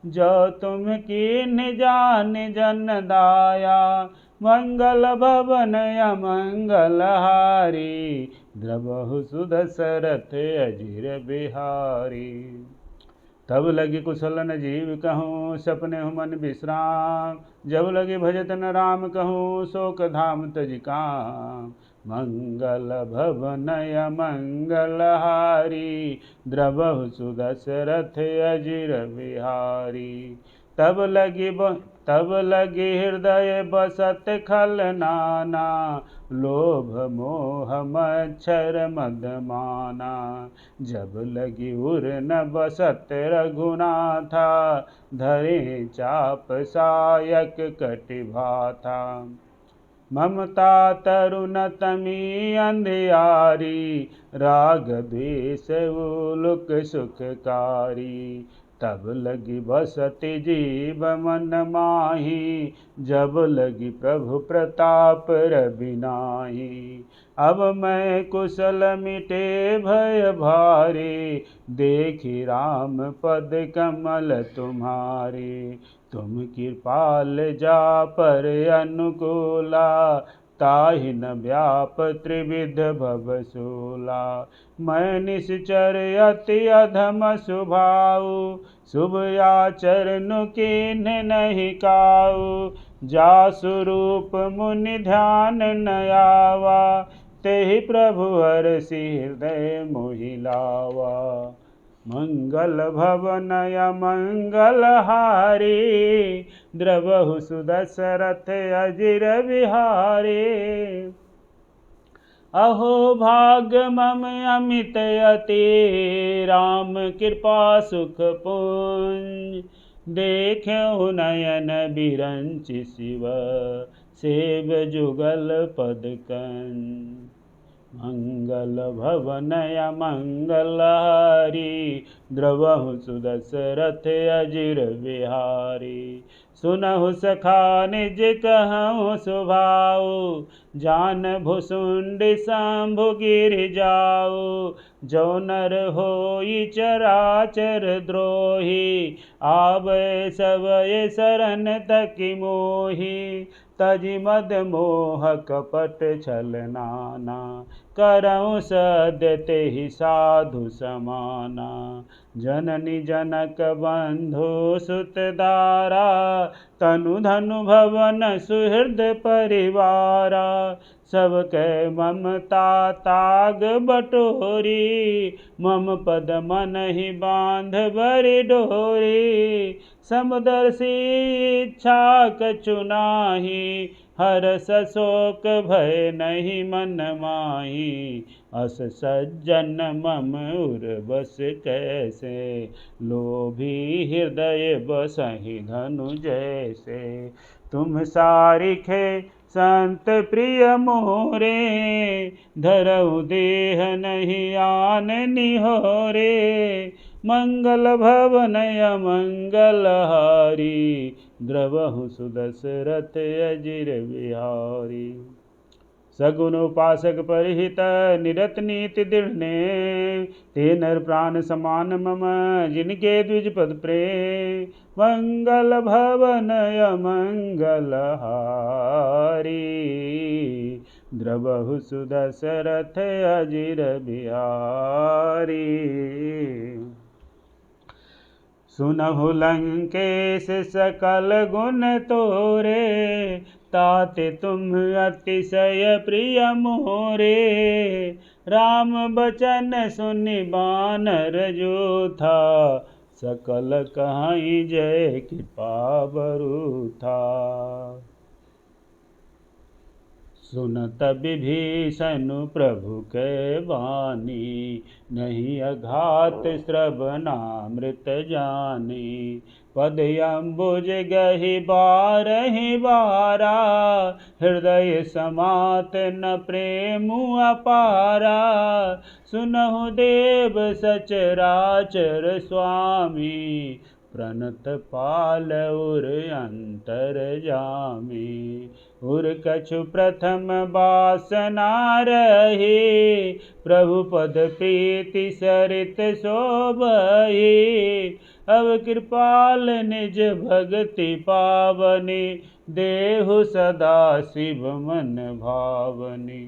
जो तुम कीन जान जन दाया। मंगल भवन अमंगल हारी द्रवहु सुदशरथ अजिर बिहारी। तब लगी कुशलन जीव कहूँ सपने मन विश्राम। जब लगे भजत न राम कहूँ शोक धाम तज काम। मंगल भवन मंगल हारी द्रवहु सुदशरथ अजिर बिहारी। तब लगी हृदय बसत खल नाना लोभ मोह मच्छर मदमाना। जब लगी उर न बसत रघुनाथा धरे चाप सायक कटिभाथा। ममता तरुण तमी अंधियारी राग द्वेष उलुक सुखकारी। तब लगी बसति जीव मन माही जब लगी प्रभु प्रताप रविनाही। अब मैं कुशल मिटे भय भारी देखी राम पद कमल तुम्हारे। तुम कृपाल जा पर अनुकूला ताहि न व्याप त्रिविध भवसूला। मैं निश्चर अति अधम स्वभाव शुभ आचरण कीन्ह नहीं काऊ। जा स्वरूप मुनि ध्यान न आवा तेहि प्रभु हरषि हृदय मोहि लावा। मंगल भवन मंगल हारी द्रवहु सुदशरथ अजिर बिहारी। अहो भाग्य मम अमित अति राम कृपा सुख पुंज। देख्यो नयन बिरंच शिव सेव जुगल पद कंज। मंगल भवन मंगल हारी द्रवहु सुदशरथ अजिर बिहारी। सुनहु सखा निज कहूँ सुभाऊ जान भुसुंड शंभु गिर जाऊ। जो नर होई चराचर द्रोही आवे सबय शरण तकी मोही। तजि मद मोह कपट छल नाना करऊँ सद्य तेहि साधु समाना। जननी जनक बंधु सुत दारा तनु धनु भवन सुहृद परिवारा। सब कै ममता ताग बटोरी मम पद मन ही बांध बरि डोरी। समदर्शी इच्छा कछु नाही हरष शोक भय नहीं मन माही। अस सज्जन मम उर बस कैसे लोभी हृदय बसहि धनु जैसे। तुम सारिखे संत प्रिय मोरे धरऊ देह नहीं आन निहोरे। मंगल भवन मंगल हारी द्रवहु सुदशरथ अजिर बिहारी। सगुण उपासक परिहित निरत नीति दृढ़ने, ते नर प्राण समान मम जिनके द्विजपद प्रेम। मंगल भवनय मंगल हारी, द्रवहु सुदशरथ अजिर बिहारी। सुनहु लंकेश सकल गुण तोरे, ताते तुम अतिशय प्रिय मोरे। राम बचन सुनि बानर जो था, सकल कहाई जय कृपा बरु था। सुनत विभीषण प्रभु के वाणी, नहीं अघात श्रवणामृत जानी। पद अम्बुज गहि बारहि बारा, हृदय समात न प्रेम अपारा। सुनहु देव सचराचर स्वामी, प्रणत पाल उर अंतर जामी। उर कछु प्रथम वासना रही, प्रभु पद प्रीति सरित शोभहि। अब कृपाल निज भगति पावनी, देहु सदा शिव मन भावनी।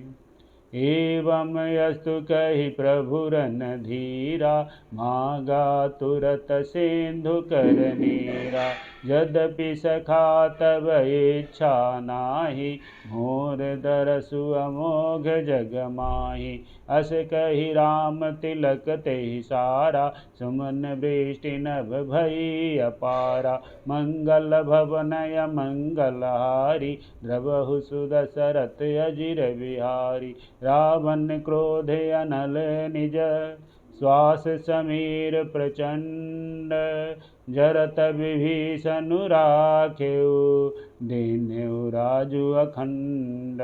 एवं यस्तु कहि प्रभु रणधीरा, मांगा तुरत सिंधु कर नीरा। यद्यपि सखा तब इच्छा नाही, मोर दरसु अमोघ जग माही। अस कहि राम तिलक तेहि सारा, सुमन वृष्टि नभ भई अपारा। मंगल भवनय मंगल हारी, द्रवहु सुदशरथ अजिर बिहारी। रावण क्रोध अनल निज, श्वास समीर प्रचंड। जरत विभीषण राखेउ, दीन्हु राजु अखंड।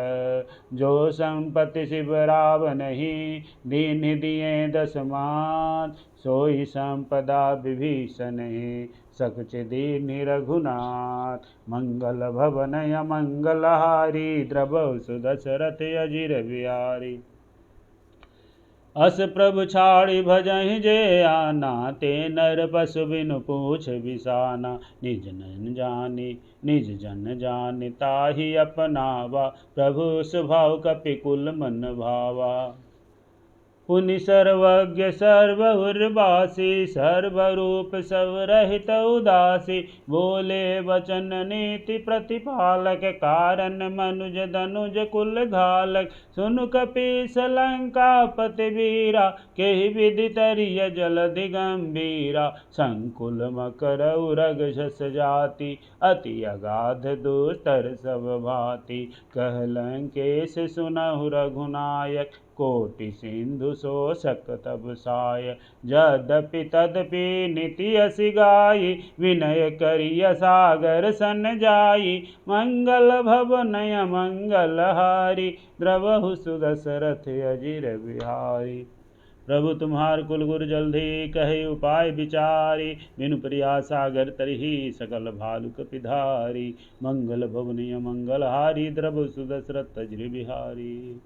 जो संपत्ति शिव रावणहि, दीन्हि दिए दस मात। सोई संपदा विभीषणहि, सकुच दीन्हि रघुनाथ। मंगल भवनय मंगल हारी, द्रवहु सुदशरथ अजिर बिहारी। अस प्रभु छाड़ि भजहि जे आना, ते नर पशु बिनु पूछ बिसाना। निज जन जानि ताहि अपनावा, प्रभु स्वभाव कपिकुल मन भावा। पुनि सर्वज्ञ सर्वउर्वासी, सर्वरूप सब रहित उदासी। बोले वचन नीति प्रतिपालक, कारण मनुज धनुज कुल घालक। सुनु कपीस लंकापति वीरा, केहि विधि तरिय जलधि गंभीरा। संकुल मकर उरग जस जाति, अति अगाध दुस्तर सब भांति। कह लंकेश सुनहु रघुनायक, कोटि सिंधु शोषक तब साय। यद्यपि तदपि नीति असि गाई, विनय करिय सागर सन जाई। मंगल भवनय मंगल हारी, द्रवहु सुदशरथ अजिर बिहारी। प्रभु तुम्हार कुल गुर जल्दी, कहे उपाय विचारी। बिनु प्रिया सागर तरही, सकल भालु कपिधारी। मंगल भवनीय मंगल हारी, द्रवहु सुदशरथ अजिर बिहारी।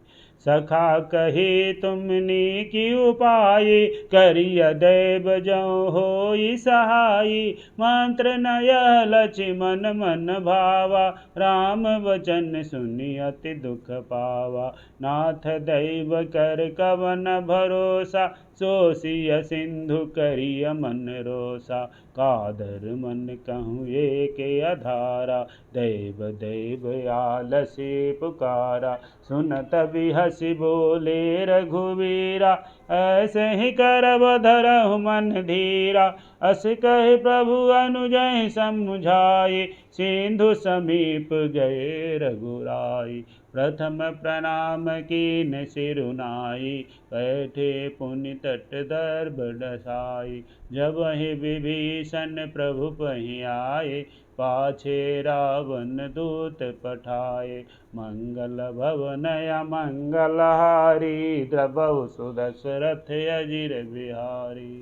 सखा कही तुमनी की उपाय, करिय देव जौ होई सहाई। मंत्र नय लक्ष्मण मन भावा, राम वचन सुनि अति दुख पावा। नाथ दैव कर कवन भरोसा, सोसिय सिंधु करिय मन रोसा। कादर मन कहूँ एक अधारा, दैव दैव आलसी पुकारा। सुनत बिहसि बोले रघुवीरा, ऐसे ही करब धरहु मन धीरा। अस कहि प्रभु अनुजहि समुझाई, सिंधु समीप गए रघुराई। प्रथम प्रणाम कीन सिरुनाई, बैठे पुनि तट दर्भ डसाई। जब ही विभीषण प्रभु पहि आए, पाछे रावण दूत पठाए। मंगल भवनय मंगल हारी, द्रवहु सुदशरथ अजिर बिहारी।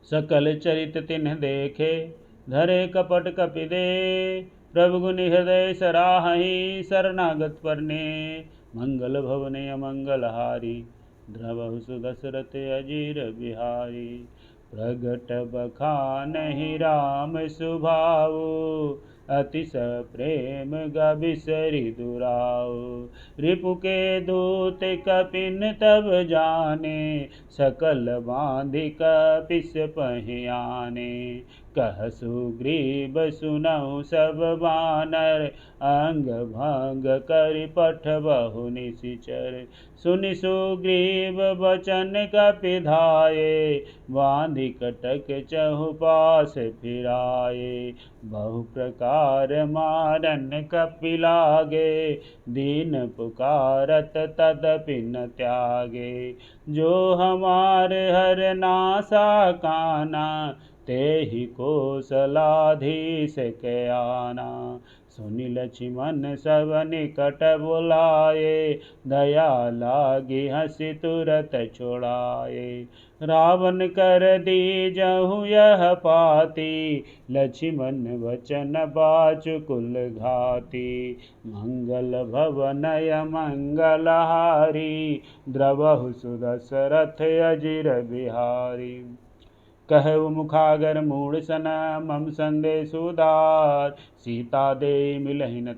सकल चरित तिन्ह देखे, धरे कपट कपि दे। प्रभु गुण हृदय सराहि, शरणागत परने मंगल भवने अमंगल हारी। द्रवहु सुदशरथ अजीर बिहारी, प्रगट बखानहि राम सुभाऊ, अतिश प्रेम गबिसरि दुराऊ। रिपु के दूत कपिन तब जाने, सकल बांधि कपिस पहियाने। कह सुग्रीव सुनहु सब बानर, अंग भंग करि पठबहु निशिचर। सुनि सुग्रीव बचन कपि धाये, बांधि कटक चहुपास फिराये। बहु प्रकार मारन कपि लागे, दीन पुकारत तदपि न त्यागे। जो हमारे हर नासा काना, तेहि कौशलाधीश के आना। सुनि लक्ष्मण सब निकट बुलाए, दया लागी हंसी तुरत छुड़ाए। रावण कर दीजहु यह पाती, लक्ष्मण वचन बाचुकुल घाती। मंगल भवन अमंगल हारी, द्रवहु सुदशरथ अजिर बिहारी। कहु मुखागर मूढ़ सन, मम संदेश उदार। सीता दे मिलहि न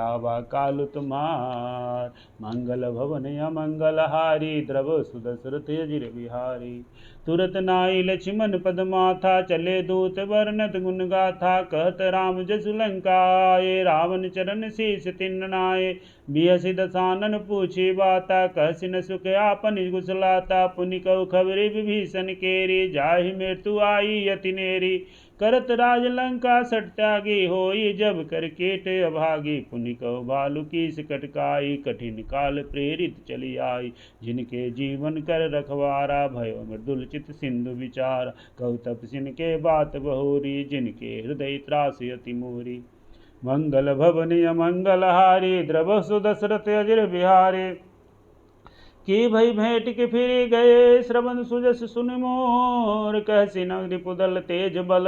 आवा कालु तुम्हार। मंगल भवन अमंगल हारी, द्रवहु सुदशरथ अजिर बिहारी। तुरत नाई लक्ष्मण पद माथा, चले दूत वर्णत गुण गाथा। कहत राम जसु लंका आए, रावण चरण शीस तिन्न नाये। बिहसि दसानन पूछी बाता, कहसि न सुख आपन गुसलाता। पुनि कहु खबरि विभीषण केरी, जाहि मृत्यु आई अति नेरी। करत राज लंका सट त्यागी, होई जब कर कीट अभागी। पुनि कहु भालु कीस कटकाई, कठिन काल प्रेरित चली आई। जिनके जीवन कर रखवारा, भयो मृदुल चित सिंधु विचार। कहु तपसिन के बात बहुरी, जिनके हृदय त्रासि अति मोरी। मंगल भवन अमंगल हारी, द्रवहु सुदशरथ अजिर बिहारी। की भई भेंट के फिर गए, श्रवण सुजस सुन मोर। कहसि नृपुदल तेज बल,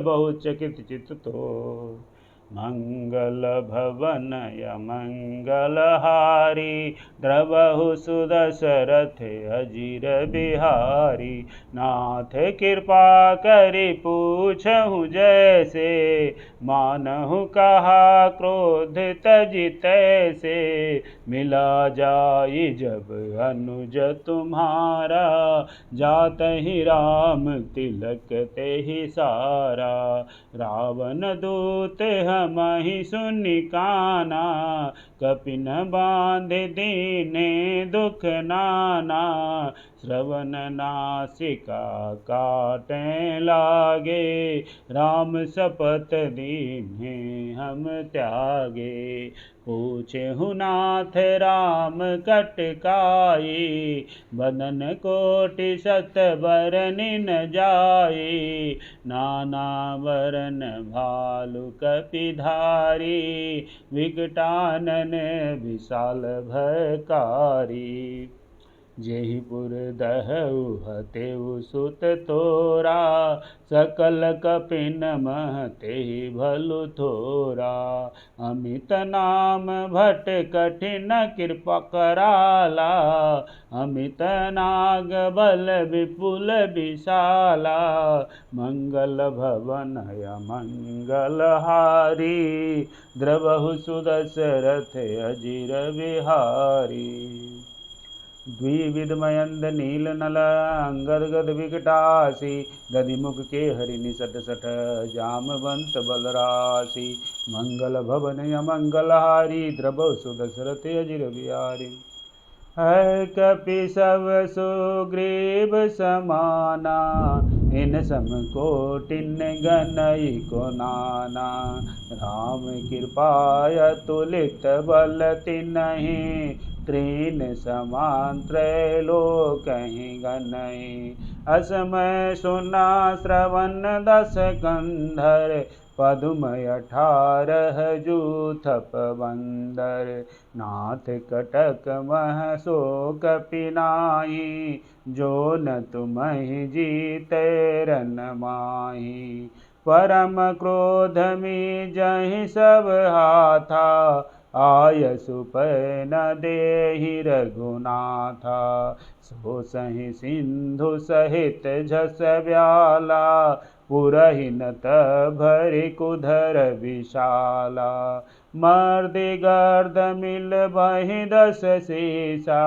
बहुत चकित चित तोर। मंगल भवन अमंगल हारी, द्रवहु सुदशरथ अजिर बिहारी। नाथ कृपा करि पूछहु जैसे, मानहु कहा क्रोध तजि तैसे। मिला जाई जब अनुज तुम्हारा, जातहि राम तिलक तेहि सारा। रावण दूत हमहि सुनि काना, कपिन बांधि दीने दुख नाना। श्रवण नासिका काटें लागे, राम शपथ दीन्हे हम त्यागे। पूछहु नाथ राम कटकाई, बदन कोटि शत बरनि न जाई। नाना वरन भालु कपि धारी, विकटानन विशाल भयकारी। जेहि पुर दहउ हतेउ सुत तोरा, सकल कपिन मह तेहि भलु थोरा। अमित नाम भट कठिन कृपा कराला, अमित नाग बल विपुल विशाला। मंगल भवन अमंगल हारी, द्रवहु सुदशरथ अजिर बिहारी। द्विविध मयंद नील नल, अंगद गद विकटासी। दधिमुख के हरि निसट सठ, जामवंत बलरासी। मंगल भवन अमंगल हारी, द्रवहु सुदशरथ अजिर बिहारी। है कपि सब सुग्रीव समाना, इन सम कोटिन गनई को नाना। राम कृपाय तुलित बल तिन्हि, त्रीन समान त्रैलोक्यहि गनई। असमय सुना श्रवण दस कंधर, पदुमय 18 जूथप बंदर। नाथ कटक मह सो कपि नाहि, जो न तुम्हि जीते रन माहि। परम क्रोध में जहि सब हाथा, आयसु पै न देहि रघुनाथा। सो सहि सिंधु सहित झस ब्याला, पुरहिन भरि कुधर विशाला। मर्दि गर्द मिल बहि 10 सीसा,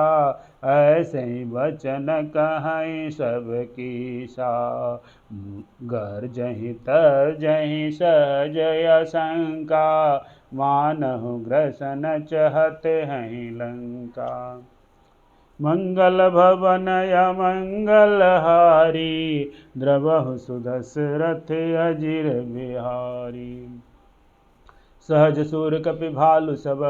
ऐसे वचन कहीं सब कीसा। गर्जहि तर्जहि सहजय शंका, मानहु ग्रसन चहत हैं लंका। मंगल भवन अमंगल हारी, द्रवहु सुदशरथ अजिर बिहारी। सहज सूर कपि भालु सब,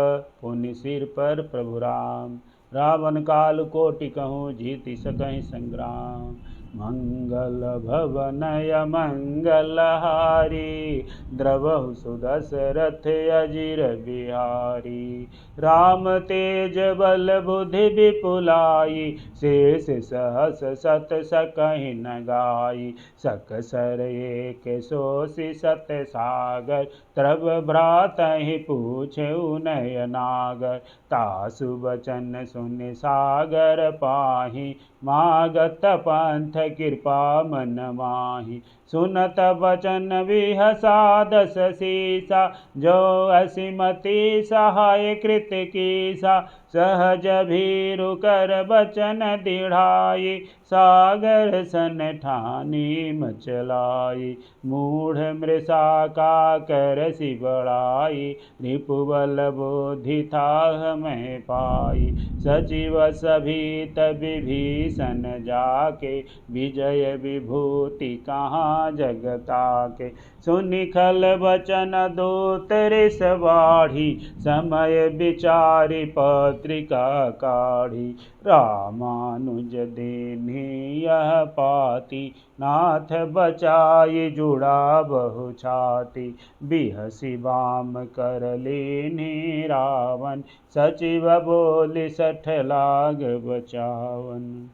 पुनि सिर पर प्रभु राम। रावण काल कोटि कहूँ, जीति सकहि संग्राम। मंगल भवन अमंगल हारी, द्रवहु सुदशरथ अजिर बिहारी। राम तेज बल बुद्धि विपुलाई, शेष सहस सत सकहि न गाई। सकसर एक सोषि सत सागर, त्रव भ्रातहि पूछेउ नयनागर। तासु बचन सुनि सागर पाहि, मागत पंथ कृपा मन माहि। सुनत बचन विहसा 10 सीसा, जो असिमति सहाय कृत कीसा। सहज भीरु कर बचन दृढ़ाई, सागर सन ठानी मचलाई। मूढ़ मृषा का करसि बड़ाई, रिपुबल बुद्धि थाह मैं पाई। सचिव सभीत विभीषण जाके, विजय विभूति कहाँ जगताके। सुनि खल बचन दूत रिस बाढ़ी, समय विचारि पत्रिका काढ़ी। रामानुज दीन्ही यह पाती, नाथ बचाई जुड़ा बहु छाती। बिहसि बाम कर लीन्ही रावण, सचिव बोलि 60 लाग बचावन।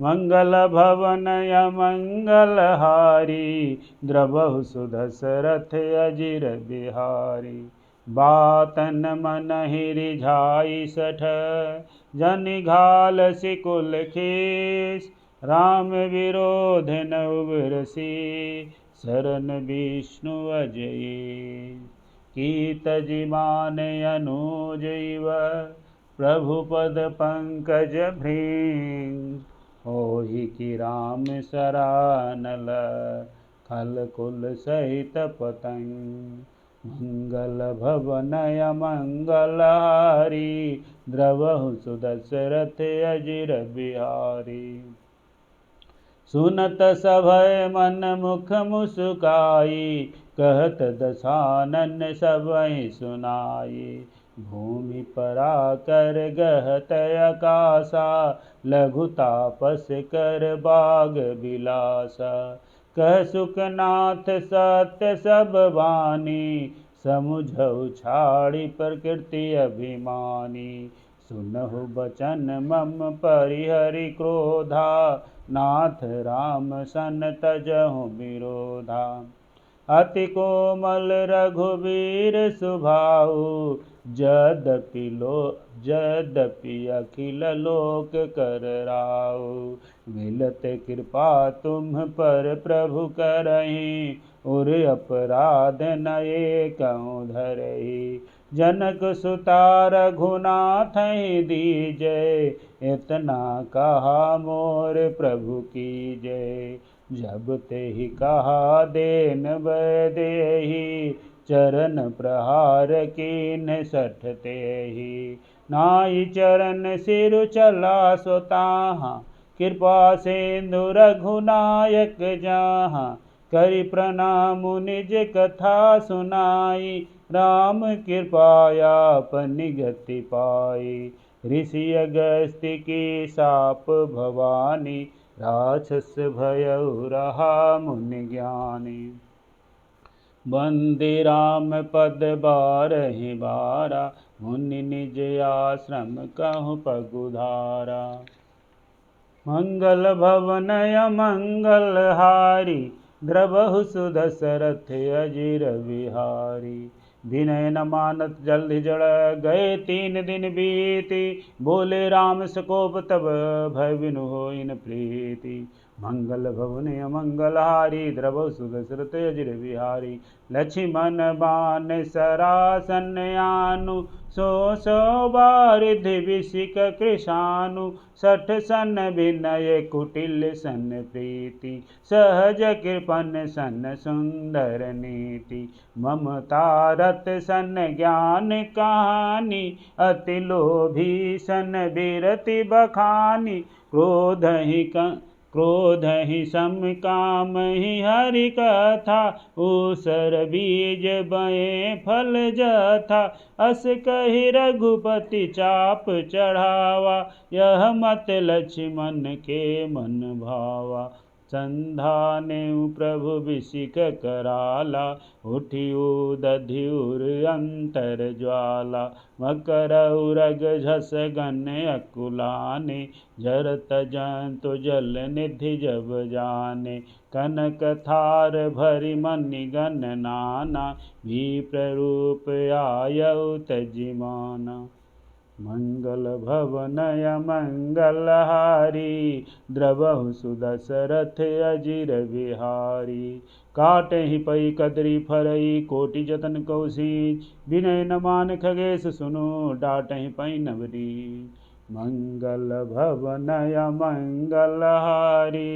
मंगल भवन अमंगल हारी, द्रवहु सुदशरथ अजिर बिहारी। बातन मन ही रिझाई 60, जनि घाल सिकुल खीस। राम विरोध न उबरसी, शरण विष्णु अजय। कीत जिमान अनुज इव, प्रभु पद पंकज भृंग। होहि कि राम सरानल, खल कुल सहित पतंग। मंगल भवन अमंगल हारी, द्रवहु सुदशरथ अजिर बिहारी। सुनत सभय मन मुख मुस्काई, कहत दसानन सबहि सुनाई। भूमि पराकर गहत अकासा, लघु तापस कर बाग बिलासा। कह सुखनाथ सत्य सब बानी, समुझउ छाड़ि प्रकृति अभिमानी। सुनहु बचन मम परिहरि क्रोधा, नाथ राम सन तजहु विरोधा। अति कोमल रघुवीर सुभाऊ, यद्यपि अखिल लोक कर राऊ। मिलत कृपा तुम पर प्रभु करहि, उर अपराध न एकहु धरहि। जनक सुता रघुनाथहि दीजै, इतना कहा मोर प्रभु कीजै। जब तेहि कहा देन वैदेही, चरण प्रहार कीन्ह 60 तेहि। नाई चरण सिरु चला सो ताहाँ, कृपा सिंधु रघुनायक जाहाँ। करि प्रणाम निज कथा सुनाई, राम कृपायापनि गति पाई। ऋषि अगस्त्य की साप भवानी, राक्षस भयउ रहा मुनि ज्ञानी। बंदे राम पद 12 बारा, मुनि निज आश्रम कहु पगुधारा। मंगल भवन अमंगल हारी, द्रवहु सुदशरथ अजिर बिहारी। विनय न मानत जल्दि जड़ गए 3 दिन बीती। बोले राम सकोप तब भय बिनु होइन प्रीति। मंगल भवन अमंगलहारी द्रवहु सुदशरथ अजिर बिहारी। लक्ष्मण बाण सरासन आनु सो बारिधि विशिक कृशानु। 60 सन विनय कुटिल सन प्रीति। सहज कृपन सन सुंदर नीति। ममता रत सन ज्ञान कहानी। अति लोभी सन बिरति बखानी। क्रोध ही सम काम ही हरि कथा। ऊसर बीज बये फल जथा। अस कहि रघुपति चाप चढ़ावा। यह मत लक्ष्मण के मन भावा। संधानेउ प्रभु विशिख कराला। उठिउ दधिउर अंतर ज्वाला। मकरउ रग झस गन अकुलाने। जरत जंतु जल निधि जब जाने। कनक थार भरि मनि गण नाना। विप्र रूप आयउ तजिमाना। मंगल भवन अमंगलहारी। द्रवहु सुदशरथ अजिर बिहारी। काटहि पै कदरी फरई कोटि जतन कौशीच। विनय न मान खगेश सुनो डाटहि पै नवरी। मंगल भवन अमंगलहारी।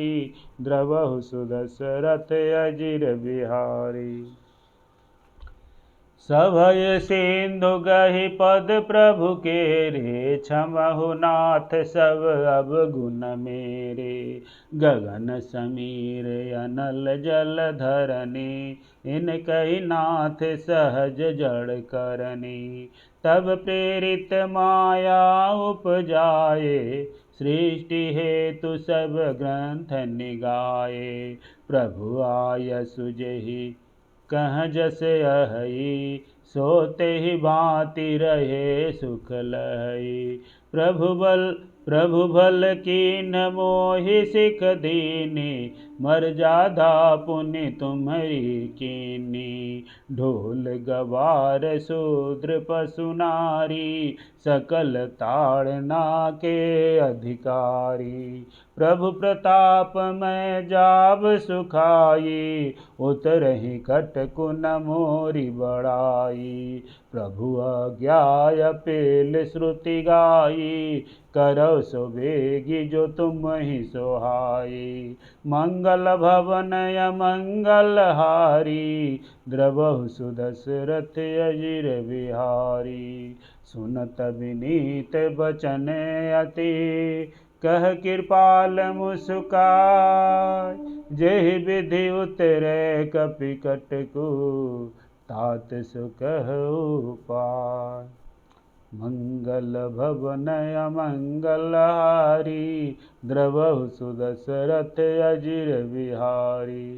द्रवहु सुदशरथ अजिर बिहारी। सभय सिंधु गहि पद प्रभु केरे। क्षमहु नाथ सब अवगुण मेरे। गगन समीर अनल जल धरनी। इनकहि नाथ सहज जड़ करनी। तब प्रेरित माया उपजाए। सृष्टि हेतु सब ग्रंथ निगाए। प्रभु आयसु जेहि कह जस अहई। सोते ही भांति रहे सुख लहई। प्रभु भल कीन मोहि सिख दीनी। मर्यादा पुनि तुम्हरी कीनी। ढोल गवार शूद्र पशु नारी। सकल ताड़ना के अधिकारी। प्रभु प्रताप मैं जाब सुखाई। उतरहि कटकु न मोरी बड़ाई। प्रभु आज्ञा पेल श्रुति गाई। करौ सो बेगी जो तुम्हि सोहाई। मंगल भवन अमंगलहारी। द्रवहु सुदशरथ अजिर बिहारी। सुनत विनीत बचन अति। कह कृपाल मुस्काय। जेहि विधि उतरे कपि कटकु। तात सुकहु पाय। मंगल भवन अमंगलहारी। द्रवहु सुदशरथ अजिर बिहारी।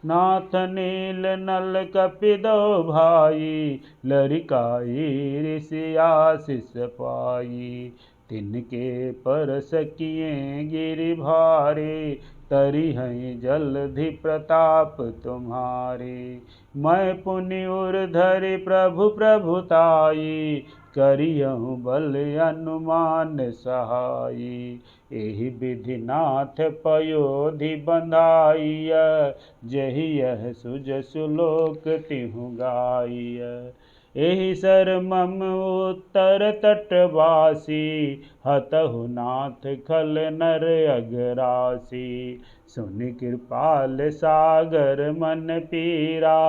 नाथ नील नल कपि दो भाई। लरिकाई ऋषि आशीष पाई। तिनके परस किए गिरि भारे। तरिहै जलधि प्रताप तुम्हारे। मैं पुनि उर धरि प्रभु प्रभुताई। करियहु बल अनुमान सहाई। एहि विधि नाथ पयोधि बंधाइय। जहि यह सुजसु लोक तिहु गाइय। एहि सर मम उत्तर तटवासी। हतहु नाथ खल नर अगरासी। सुनि कृपाल सागर मन पीरा।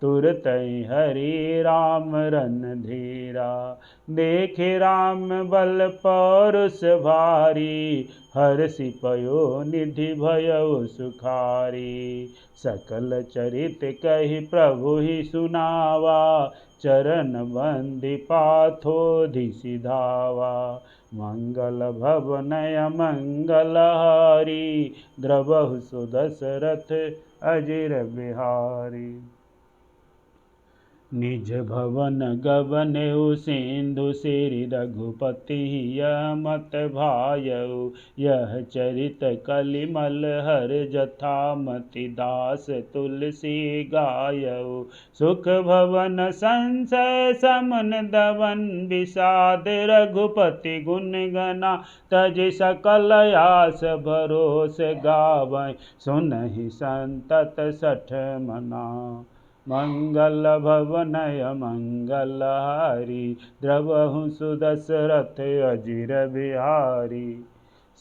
तुरतहि हरि राम रणधीरा। देखे राम बल पौरुष भारी। हरषि पयो निधि भयउ सुखारी। सकल चरित कहि प्रभु ही सुनावा। चरण बंदि पाथोधि सिधावा। मंगल भवन अमंगलहारी। द्रवहु सुदशरथ अजिर बिहारी। निज भवन गबनेउ सिंधु सिरि रघुपति मत भायउ। यह चरित कलिमल हर जथा मति दास तुलसी गायउ। सुख भवन संशय समन दवन विषाद रघुपति गुण गना। तज सकल आस भरोस गावै सुनहि संतत सठ मना। मंगल भवनय मंगलहारी द्रवहु सुदशरथ अजिर बिहारी।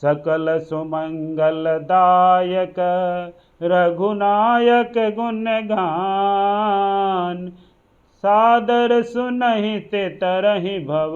सकल सुमंगल दायक रघुनायक गुण गान। सादर सुनहि ते तरहि भव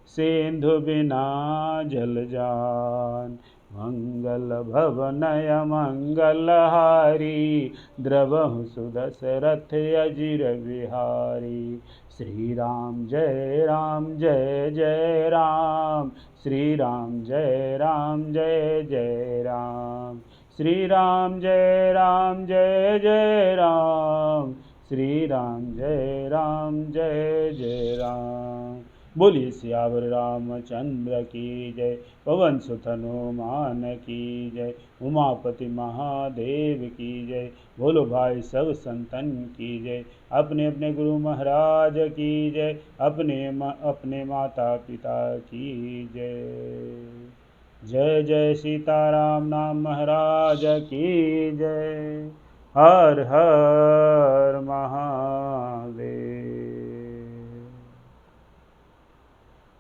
सिंधु बिना जल जान। मंगल भवनय मंगलहारी द्रवहु सुदशरथ अजिर बिहारी। श्री राम जय राम जय जय राम। श्री राम जय राम जय जय राम। श्री राम जय राम जय जय राम। श्री राम जय राम जय जय राम। बोलिए सियावर रामचंद्र की जय। पवन सुत हनुमान की जय। उमापति महादेव की जय। बोलो भाई सब संतन की जय। अपने अपने गुरु महाराज की जय। अपने माता पिता की जय। जय जय सीताराम नाम महाराज की जय। हर हर महादेव।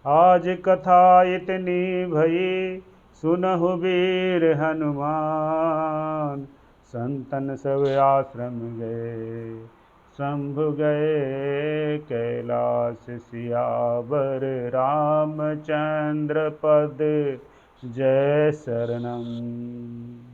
आज कथा इतनी भई सुनहु वीर हनुमान। संतन सब आश्रम गए शंभु गए कैलाश। सियावर रामचंद्र पद जय शरणम।